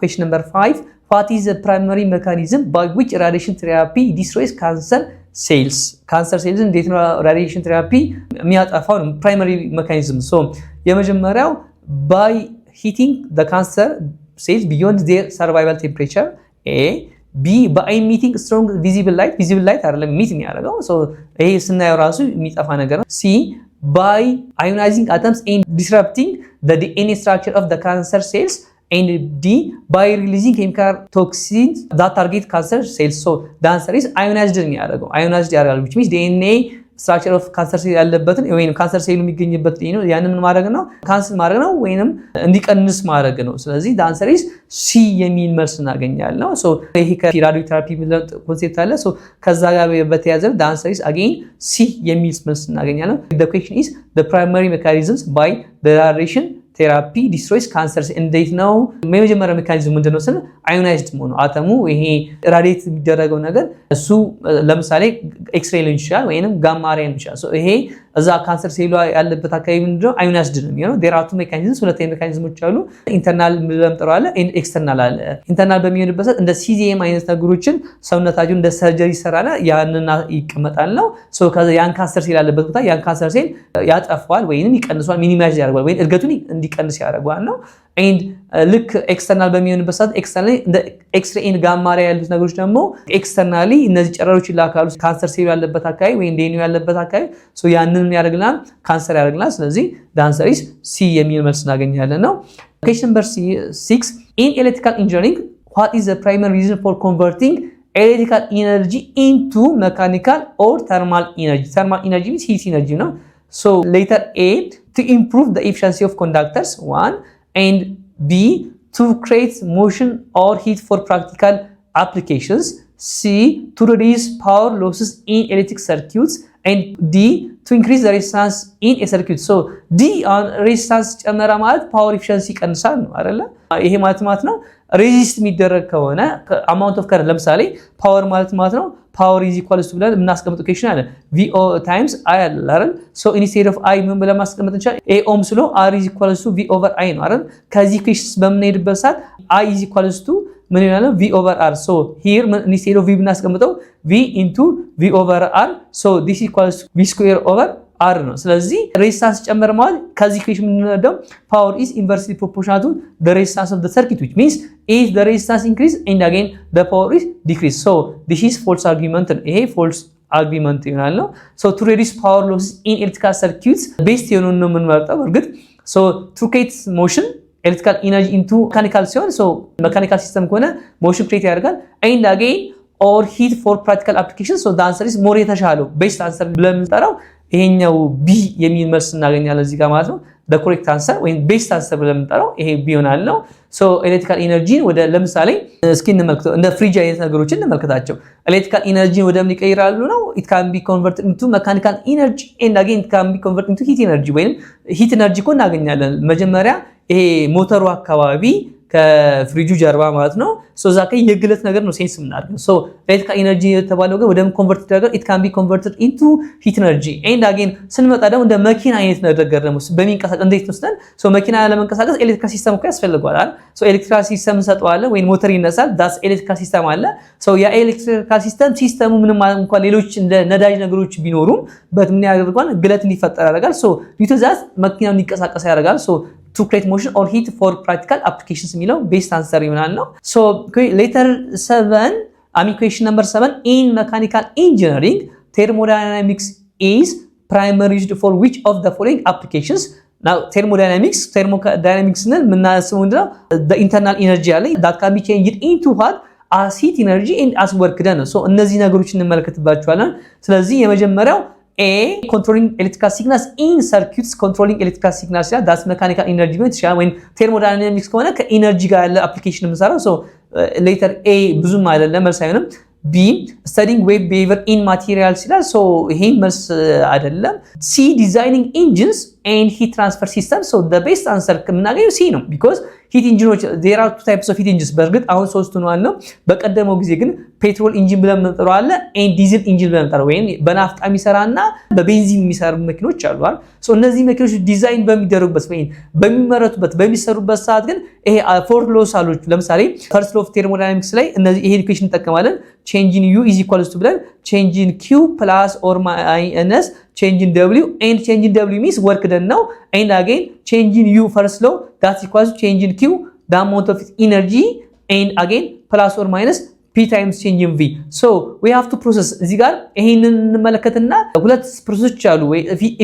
question number 5 what is the primary mechanism by which radiation therapy destroys cancer cells cancer cells እንዴት ነው radiation therapy የሚያጠፋው primary mechanism so የመጀመሪያው by heating the cancer cells beyond their survival temperature a B by emitting strong visible light አይደለም ኢሚት የሚያደርገው so ይሄ ስናየው ራሱ የሚጠፋ ነገር ነው C by ionizing atoms and disrupting the DNA structure of the cancer cells and D by releasing chemical toxins that target cancer cells so the answer is ionized የሚያደርገው ionized ያደርጋል which means DNA structure of cancer cell ያለበትን ወይንም cancer cell የሚገኝበት ነው ያንን ምን ማድረግ ነው ካንሰል ማድረግ ነው ወይንም እንዲቀንስ ማድረግ ነው ስለዚህ the answer is C የሚል መልስ እናገኛለን ነው so ይሄ ከራዲዮ ቴራፒ ኮንሴፕት አለ so ከዛ ጋር በተያያዘ the answer is again C የሚል መልስ እናገኛለን the question is the primary mechanisms by the radiation therapy destroys cancer እንዴት ነው የመጀመሪያው ሜካኒዝም ምንድነው ስለ አዮናይዝድ መሆኑ አተሙ ይሄ ራዲየት የሚደረገው ነገር እሱ ለምሳሌ ኤክስ-ሬይ ሊሆን ይችላል ወይንም ጋማ ሬይ ሊሆን ይችላል so ይሄ እዛ ካንሰር ሴሉ ያለበት አካባቢ ምንድነው አዮናይዝድ ነው የሚሆነው there are two mechanisms ሁለት ሜካኒዝሞች አሉ ኢንተርናል ብለምጠራው አለ ኤክስተርናል አለ ኢንተርናል በሚሆንበት ሰዓት እንደ ሲዚኤም አይነት ነገሮችን ሰውነታችን እንደ ሰርጀሪ ይሰራል ያንና ይቀመጣል ነው so ከዛ ያን ካንሰር ሴል ያለበት ቦታ ያን ካንሰር ሴል ያጠፋዋል ወይንም ይቀንሷል ሚኒማይዝ ያደርጋል ወይ እድገቱን እንዲቀንስ ያደርጋል ነው and ልክ ኤክስተርናል በሚሆንበት ሰዓት ኤክስተርናሊ እንደ ኤክስ-ሬይ ኤንድ ጋማ ሬይ ያሉት ነገሮች ደግሞ ኤክስተርናሊ እነዚህ ጨረሮች ይላካሉ ካንሰር ሴል ያለበት አካባቢ ወይ ዴኒዮ ያለበት አካባቢ so ያንን ያደርግናል ካንሰር ያደርግናል ስለዚህ the answer is C የሚል መልስ እናገኛለን ነው question number 6 in electrical engineering what is the primary reason for converting electrical energy into mechanical or thermal energy means heat energy no so letter A to improve the efficiency of conductors one and B to create motion or heat for practical applications C to reduce power losses in electric circuits and D to increase the resistance in a circuit so D on resistance ጨመረ ማለት power efficiency ይቀንሳል ነው አይደለ ይሄ ማለት ነው ሬዚስት የሚደረግ ከሆነ amount of current ለምሳሌ power ማለት ነው power is equal to ብለን እናስቀምጠው ኢኩዌሽን አለ VO times I አይደል so instead of I ምን ብለን ማስቀመጥ እንችላለን A ohms law R is equal to V over I ነው አይደል ከዚህ ኢኩዌሽን በምንሄድበት ሰዓት I is equal to ምን ይላል V over R so here instead of V ብናስቀምጠው V into V over R so this equals V square over R ነው ስለዚህ ሬዚስታንስ ጨመረ ማለት ከዚህ ኢኩዌሽን የምንረዳው power is inversely proportional to the resistance of the circuit which means if the resistance increase and again the power is decrease so this is false argument ይሄ false argument ይሆናል ነው so to reduce power losses in electrical circuits based የሆነውን ነው የምንመርጠው እርግጥ so to create motion electrical energy into mechanical ሲሆን so mechanical system ከሆነ motion create ያደርጋል and again or heat for practical applications so the answer is more የተሻለው best answer ብለን የምንጠራው ይሄኛው B የሚል መልስ እናገኛለን እዚህ ጋር ማለት ነው the correct answer ወይ best answer ብለን የምንጠራው ይሄ B ይሆናል ነው so electrical energy ወደ ለምሳሌ እስኪ እንመልከተው እንደ ፍሪጅ አይነት ነገሮችን እንመልከታቸው electrical energy ወደ ምን ይቀይራሉ ነው it can be converted into mechanical energy and again it can be converted into heat energy ወይ heat energy ኮ እናገኛለን መጀመሪያ ይሄ ሞተሩ አካባቢ ከፍሪጁ ጀርባ ማለት ነው so ዛከ የግለት ነገር ነው ሴንስ ምናደርገው so electrical energy የተባለው ግን ወደም ኮንቨርት ይደረጋል it can be converted into heat energy and again ስንመጣ ደግሞ እንደ መኪና አይነት ነገር ደግሞ በሚንቀሳቀስ እንዴት ወስደን so መኪና ለመንቀሳቀስ ኤሌክትሪካል ሲስተም እኮ ያስፈልጋል አይደል so ኤሌክትሪካል ሲስተም እንሰጠዋለን ወይ ሞተር ይነሳል that's ኤሌክትሪካል ሲስተም አለ so ያ ኤሌክትሪካል ሲስተሙ ምንም እንኳን ሌሎች እንደ ነዳጅ ነገሮች ቢኖሩም ምን ያደርጋል ግለት እንዲፈጠር ያደርጋል so due to that መኪናው እንዲንቀሳቀስ ያደርጋል so to create motion or heat for practical applications የሚለው best answer ይሆናል ነው so letter 7 question number 7 in mechanical engineering thermodynamics is primarily used for which of the following applications now thermodynamics ንን ምናስበው እንደው the internal energy አለ that can be changed into what as heat energy and as work done so እነዚህ ነገሮችን እንመለከትባቸዋለን ስለዚህ የመጀመሪያው A controlling electrical signals in circuits controlling electrical signals that's mechanical energy when thermodynamics ከሆነ ከኤነርጂ ጋር ያለ አፕሊኬሽን የምንሰራው so later A ብዙም አይደለም መልስ አይሆንም B studying wave behavior in materials ይላል so ይሄ መልስ አይደለም C designing engines and heat transfer systems so the best answer ከምናገኘው C ነው because ሂት ኢንጂኖች there are two types of heat engines በርግጥ አሁን ሶስቱ ነው አለው በቀደመው ጊዜ ግን ፔትሮል ኢንጂን ብለን እንጠራው አለ ኤንድ ዲዝል ኢንጂን ብለን እንጠራው ወይም በናፍጣ የሚሰራና በቤንዚን የሚሰሩ መኪኖች አሉ አይደል ሶ እነዚህ መኪኖች ዲዛይን በሚደረጉበት ወይም በሚመረቱበት በሚሰሩበት ሰዓት ግን ይሄ ፎር ሎስ አሉ ለምሳሌ ፈርስት ሎው ኦፍ ቴርሞዳይናሚክስ ላይ እነዚህ ይሄ ኢኩዌሽን እንጠቀማለን change in u is equals to ብለን change in q plus or minus change in w and change in w means work done now and again change in u first law that's equals to change in q the amount of energy and again plus or minus p times change in v so we have to process እዚህ ጋር ይሄንን እንመለከትና ሁለት ፕሮሰሶች አሉ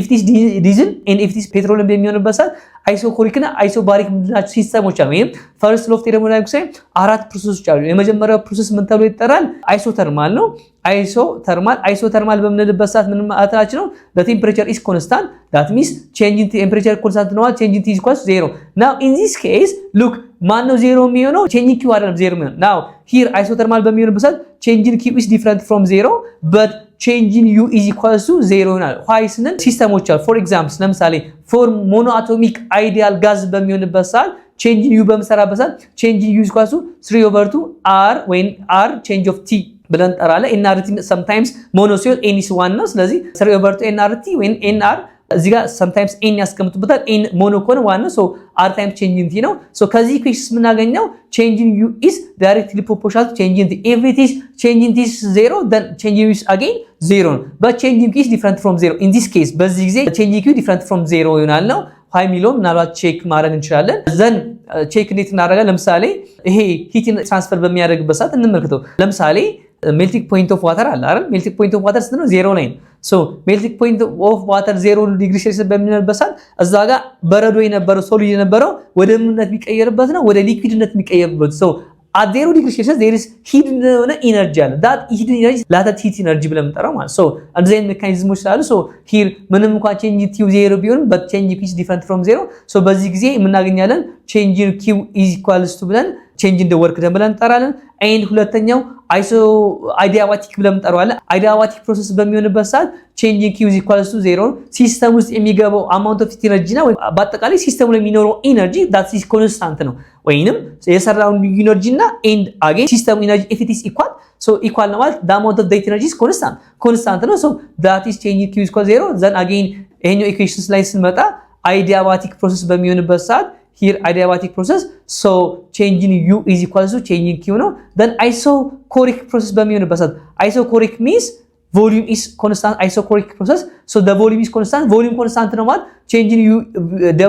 if this diesel and if this petrol በሚሆንበት ሰዓት አይሶኮሪክ እና አይሶባሪክ ምንላቸው ሲስተሞች አሉ ወይም ፈርስት ሎው ኦፍ ቴርሞዳይናሚክስ አራት ፕሮሰሶች አሉ የመጀመሪያው ፕሮሰስ ምን ተብሎ ይጠራል አይሶተርማል ነው አይሶተርማል በምንልበት ሰዓት ምን ማለታችን ነው the temperature is constant that means change in temperature constant ነው change in t is equals 0 now in this case look ማን ነው 0 የሚሆነው change in q አይደለም 0 የሚሆነው now here isothermal በሚሆንበት ሰዓት change in q is different from 0 but change in u is equals to 0 ይሆናል why ስንል ሲስተሞች አሉ for example ለምሳሌ for monoatomic ideal gas በሚሆንበት ሰዓት change in u በመሰራበት ሰዓት change in u is equals to 3/2 r when r change of t ብለን ጠራለን nrt sometimes mono ሲሆን n is 1 ነው ስለዚህ 3/2 nrt when nr እዚህ ጋር sometimes n ያስቀምጡበታል n mono ከሆነ 1 ነው so r times change in t ነው so ከዚህ ኢኩዌሽን የምናገኘው change in u is directly proportional to change in t if it is change in t is 0 then change in u is again 0 but change in q is different from 0 in this case በዚህ ጊዜ change in q different from 0 ይሆናል ነው ሃይ ሚሎም ምናልባት ቼክ ማድረግ እንችላለን ዘን ቼክ እንዴት እናደርጋለን ለምሳሌ ይሄ ሂት ትራንስፈር በሚያደርግበት ሰዓት እንመልከተው ለምሳሌ melting point of water አለ አይደል melting point of water ስንት ነው 0 ላይ so melting point of water 0 ዲግሪ ሴልሺየስ በሚሆንበት ሰዓት እዛ ጋር በረዶ የነበረው ሶሊድ የነበረው ወደ ምንነት የሚቀየርበት ነው ወደ ሊኩዊድነት የሚቀየርበት so at 0 degree Celsius there is hidden energy አለ that hidden energy latent heat energy ብለን እንጠራው ማለት so እንደዚህ ሜካኒዝሞች ስላሉ so here ምንም እንኳን change in q 0 ቢሆን but change in q is different from 0 so በዚህ ጊዜ የምናገኛለን change in q is equals to ብለን change in the work done ብለን እንጠራለን and ሁለተኛው አይዲያባቲክ ብለን እንጠራዋለን አይዲያባቲክ ፕሮሰስ በሚሆንበት ሰዓት change in q is equals to 0 ሲስተም ውስጥ የሚገባው amount of energy ነው በአጠቃላይ ሲስተሙ ላይ የሚኖረው energy that is constant ነው ወይንም የሰራው ኢነርጂ እና and again system energy if it is equal so equal ነው ማለት the amount of that energy is constant ነው so that is change in q is equal 0 then again ይሄኛው ኢኩዌሽንስ ላይ ስንመጣ አይዲያባቲክ ፕሮሰስ በሚሆንበት ሰዓት here adiabatic process so change in u is equal to change in q no then isochoric process በሚሆንበት ሰዓት isochoric means volume is constant isochoric process so the volume is constant ነው ማለት change in u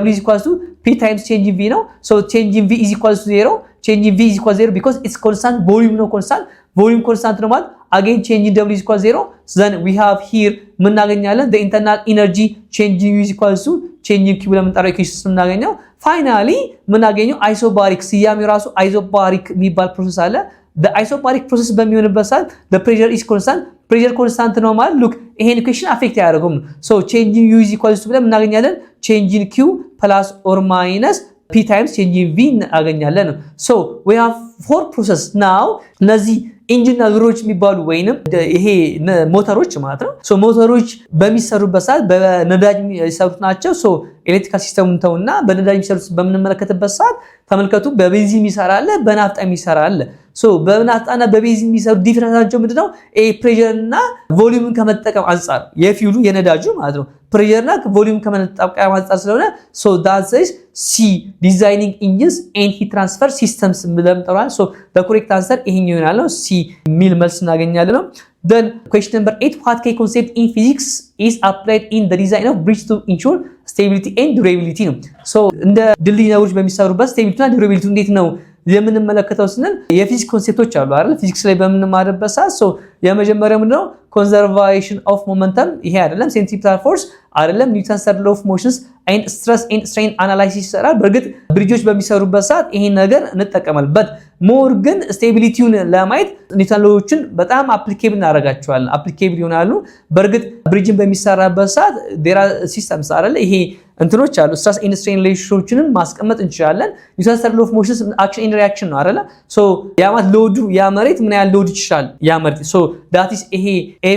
w is equal to p times change in v ነው so change in v is equal to 0 change in v is equal to 0 because it's constant volume no constant ነው ማለት again change in w is equal to 0 so then we have here ምን እናገኛለን the internal energy change in u is equal to change in q ብለን የምንጠራው ኢኩዌሽን እናገኘው ፋይናሊ ምን አገኘው አይሶባሪክ ሲያሜው ራሱ አይሶባሪክ የሚባል ፕሮሰስ አለ the isobaric process በሚሆንበት ሰዓት the pressure is constant ነው ማለት look ይሄን ኢኩዌሽን አፌክት ያደርገውም so change in u is equal to ብለን እናገኛለን change in q plus or minus p times change in v እናገኛለን so we have four process now እነዚህ ኢንጂን ነገሮች የሚባሉ ወይንም ይሄ ሞተሮች ማለት ነው ሶ ሞተሮች በሚሰሩበት ሰዓት በነዳጅ የሚሰሩት ናቸው ሶ ኤሌክትሪካል ሲስተሙን ተውና በነዳጅ የሚሰሩት በምንመለከትበት ሰዓት ተመልከቱ በቤንዚን የሚሰራ አለ በናፍጣ የሚሰራ አለ ሶ በናፍጣና በቤንዚን የሚሰሩ ዲፈረንሳቸው ምንድነው ፕሬሸር እና ቮሊዩምን ከመጠቀም አንፃር የፊውሉ የነዳጁ ማለት ነው ፕሬሸርና ቮሊዩም ከመጠቀም አንፃር ስለሆነ ሶ that is c designing engines and heat transfer systems ብለን ጠራን ሶ the correct answer ይሄኛው ይሆናል c ሚል መልስ እናገኛለን ነው then question number 8 what key concept in physics is applied in the design of bridge to ensure stability and durability ነው so እንደ ድልድይ ነገሮች በሚሰሩበት stability እና durability እንዴት ነው የምንመለከተው ስንል የፊዚክስ ኮንሴፕቶች አሉ አይደል ፊዚክስ ላይ በምንማርበት ሰዓት ሶ የመጀመሪያው ምንድነው ኮንዘርቬሽን ኦፍ ሞመንተም ይሄ አይደለም ሴንትሪፒታል ፎርስ አይደለም ኒውተን ሰርድ ሎው ኦፍ ሞሽንስ ኤንድ ስትረስ ኤንድ ስትሬን አናላይሲስ ይሰራል በርግጥ ብሪጆች በሚሰሩበት ሰዓት ይሄን ነገር እንጠቀማለን በት ሞር ግን ስቴቢሊቲውን ለማየት ኒውተን ሎዎችን በጣም አፕሊኬብል እናደርጋቸዋለን አፕሊኬብል ይሆናሉ በርግጥ ብሪጅን በሚሰራበት ሰዓት ዴራ ሲስተምስ አይደል ይሄ እንትኖች አሉ ስትረስ ኤንድ ስትሬን ሪሌሽኖችን ማስቀመጥ እንችላለን ኒውተን ሰርድ ሎው ኦፍ ሞሽንስ አክሽን ኤንድ ሪአክሽን ነው አይደል ሶ ያማት ሎዱ ያ መሬት ምን ያህል ሎድ ይችላል ያ መሬት ሶ that is ይሄ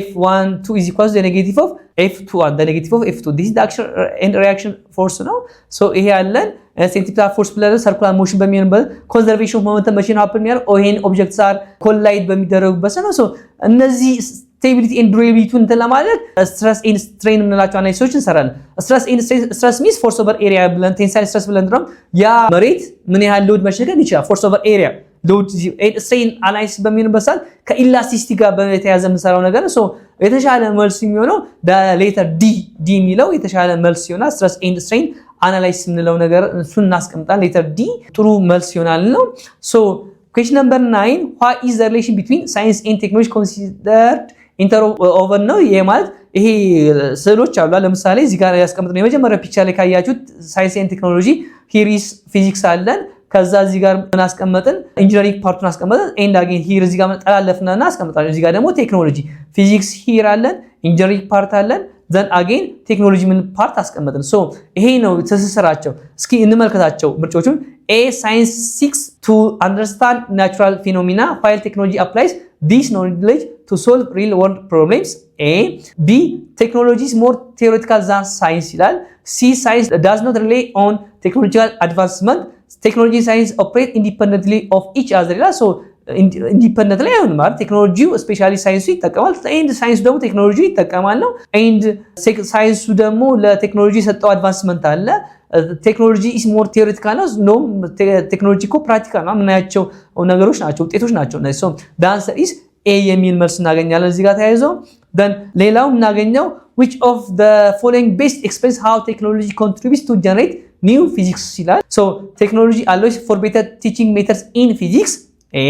F12 is equal to the negative of F21 the negative of F2 this is the action and reaction force ነው so ይሄ ያለን ሴንትሪፒታል ፎርስ ብለን ሰርኩላር ሞሽን በሚሆንበት ኮንዘርቬሽን ኦፍ ሞመንተም መቼ ነው ሀፕን የሚያደርገው ይሄን ኦብጀክትስ አር ኮላይድ በሚደረጉበት ነው። ሶ እነዚህ ስቴቢሊቲ ኤንድ ዱሬቢሊቲ እንትን ለማለት ስትረስ ኤንድ ስትሬን የምንላቸው አናሊሲሶች እንሰራለን። ስትረስ ሚንስ ፎርስ ኦቨር ኤሪያ ብለን ቴንሳይል ስትረስ ብለን ደግሞ ያ መሬት ምን ያህል ሎድ መሸከም ይችላል ፎርስ ኦቨር ኤሪያ ሎድ ስትሬን አናሊሲስ በሚሆንበት ሰዓት ከኢላስቲሲቲ ጋር በተያያዘ የምንሰራው ነገር ነው። ሶ የተሻለ መልስ የሚሆነው ሌተር ዲ የሚለው የተሻለ መልስ ይሆናል። ስትረስ ኤንድ ስትሬን አናላይሲስ የምንለው ነገር እሱን እናስቀምጣለን። ሌተር ዲ ጥሩ መልስ ይሆናል ነው። ሶ ኩዌስችን ነምበር 9 what is the relation between science and technology considered ኢንተርኦቨን ነው። ይሄ ማለት ይሄ ስዕሎች አሉ። ለምሳሌ እዚህ ጋር ያስቀምጥነው የመጀመሪያው ፒክቸር ላይ ካያችሁት ሳይንስ ኤንድ ቴክኖሎጂ ሂር ኢዝ ፊዚክስ አለን። ከዛ እዚህ ጋር ምን አስቀመጥን? ኢንጂነሪንግ ፓርቱን አስቀመጥን። ኤንድ አጌን ሂር እዚህ ጋር ጠላለፍናና አስቀምጣለን። እዚህ ጋር ደግሞ ቴክኖሎጂ ፊዚክስ ሂር አለን፣ ኢንጂነሪንግ ፓርት አለን፣ ዘን አጌን ቴክኖሎጂ ምን ፓርት አስቀመጥን። ሶ ይሄ ነው ትስስራቸው። እስኪ እንመልከታቸው ምርጫዎቹን። ኤ ሳይንስ ሲክስ ቱ አንደርስታንድ ናቹራል ፊኖሚና while technology applies this knowledge to solve real world problems. A. B. Technology is more theoretical than science ይላል። C. Science does not rely on technological advancement. Technology and science operate independently of each other ይላል። ሶ ኢንዲፔንደንት ላይ አይሆንም ማለት ቴክኖሎጂው ስፔሻሊ ሳይንሱ ይጠቀማል ኤንድ ሳይንሱ ደግሞ ቴክኖሎጂ ይጠቀማል ነው። ኤንድ ሳይንሱ ደግሞ ለቴክኖሎጂ የሰጠው አድቫንስመንት አለ። ቴክኖሎጂ ኢስ ሞር ቴዎሬቲካል ነው። ኖ ቴክኖሎጂ እኮ ፕራክቲካል ነው፣ የምናያቸው ነገሮች ናቸው፣ ውጤቶች ናቸው። ሶ the answer is A የሚል መልስ እናገኛለን እዚህ ጋር ተያይዞ። then ሌላው እናገኘው which of the following best explains how technology contributes to generate new physics ይላል። so technology allows for better teaching methods in physics. A.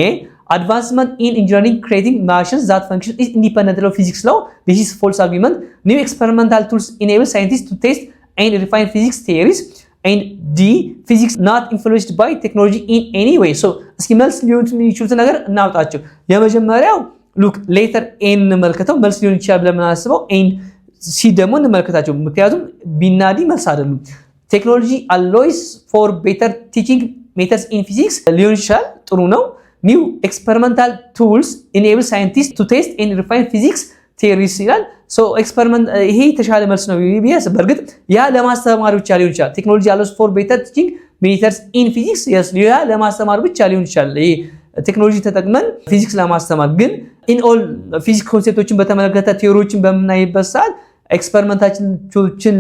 Advancement in engineering creating machines that function is independent of physics law. This is false argument. New experimental tools enable scientists to test and refine physics theories. And D. Physics not influenced by technology in any way. So እስኪ መልስ ሊሆን የሚችሉት ነገር እናውጣቸው። የመጀመሪያው ሉክ ሌተር ኤ እንመልከተው መልስ ሊሆን ይችላል ብለን የምናስበው። ኤንድ ሲ ደግሞ እንመልከታቸው ምክንያቱም ቢናዲ መልስ አይደሉም። ቴክኖሎጂ allows for better teaching methods in physics ሊሆን ይችላል፣ ጥሩ ነው። New experimental tools enable scientists to test and refine physics theories ይላል። ሶ ኤክስፐሪመንት ይሄ የተሻለ መልስ ነው ቢቢኤስ። በእርግጥ ያ ለማስተማር ብቻ ሊሆን ይችላል። ቴክኖሎጂ allows for better teaching methods in physics yes ያ ለማስተማር ብቻ ሊሆን ይችላል። ይሄ ቴክኖሎጂ ተጠቅመን ፊዚክስ ለማስተማር ግን in all ፊዚክስ ኮንሴፕቶችን በተመለከተ ቲዮሪዎችን በምናይበት ሰዓት ኤክስፐሪመንታችን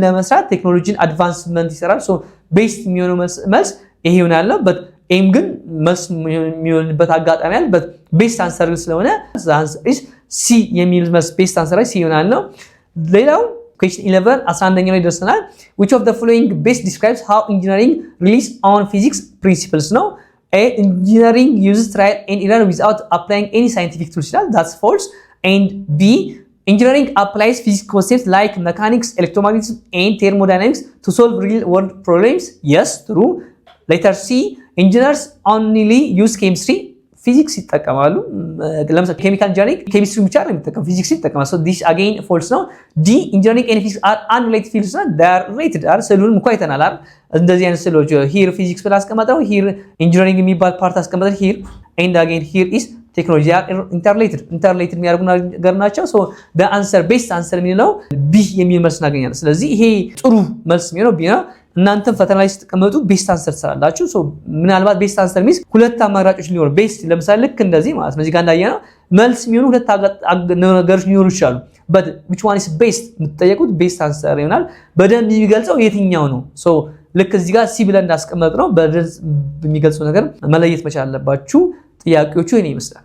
ለመስራት ቴክኖሎጂን አድቫንስመንት ይሰራል። ሶ ቤስት የሚሆነው መልስ ይሄ ይሆናል። በት ኤም ግን መልስ የሚሆንበት አጋጣሚ አለ። በት ቤስት አንሰር ስለሆነ ሲ የሚል መልስ ቤስት አንሰር ሲ ይሆናል ነው። ሌላው question 11 11ኛው ላይ ደርሰናል። which of the following best describes how engineering relies on physics principles ነው። A. Engineering uses trial and error without applying any scientific tools ይላል። that's false. And B. Engineering applies physics concepts like mechanics, electromagnetism and thermodynamics to solve real world problems. Yes, true. Letter C. Engineers only use chemistry. ፊዚክስ ይጠቀማሉ። ለምሳሌ ኬሚካል ኢንጂነሪንግ ኬሚስትሪ ብቻ ነው የሚጠቀም፣ ፊዚክስ ይጠቀማል። ሶ ዲስ አጌን ፎልስ ነው። ዲ ኢንጂነሪንግ ኤንድ ፊዚክስ አር አንሪሌትድ ፊልድስ ነው። ዴይ አር ሪሌትድ አር ስሉን እንኳን አይተናል አይደል? እንደዚህ አይነት ስሎች ሂር ፊዚክስ ብላ አስቀመጠው፣ ሂር ኢንጂነሪንግ የሚባል ፓርት አስቀመጠው፣ ሂር ኤንድ አጌን ሂር ኢዝ ቴክኖሎጂ አር ኢንተርሪሌትድ የሚያደርጉ ነገር ናቸው። ሶ ዘ አንሰር ቤስት አንሰር የሚለው ቢ የሚል መልስ እናገኛለን። ስለዚህ ይሄ ጥሩ መልስ የሚሆነው ቢ ነው። እናንተም ፈተና ላይ ስትቀመጡ ቤስት አንሰር ትሰራላችሁ። ሶ ምናልባት ቤስት አንሰር ሚስ ሁለት አማራጮች ሊኖር ቤስት ለምሳሌ ልክ እንደዚህ ማለት ነው። እዚህ ጋር እንዳየነው መልስ የሚሆኑ ሁለት ነገሮች ሊኖሩ ይችላሉ። but which one is best የምትጠየቁት ቤስት አንሰር ይሆናል። በደንብ የሚገልጸው የትኛው ነው። ሶ ልክ እዚህ ጋር ሲ ብለን እንዳስቀመጥ ነው በደንብ የሚገልጸው ነገር መለየት መቻል አለባችሁ። ጥያቄዎቹ ይሄን ይመስላል።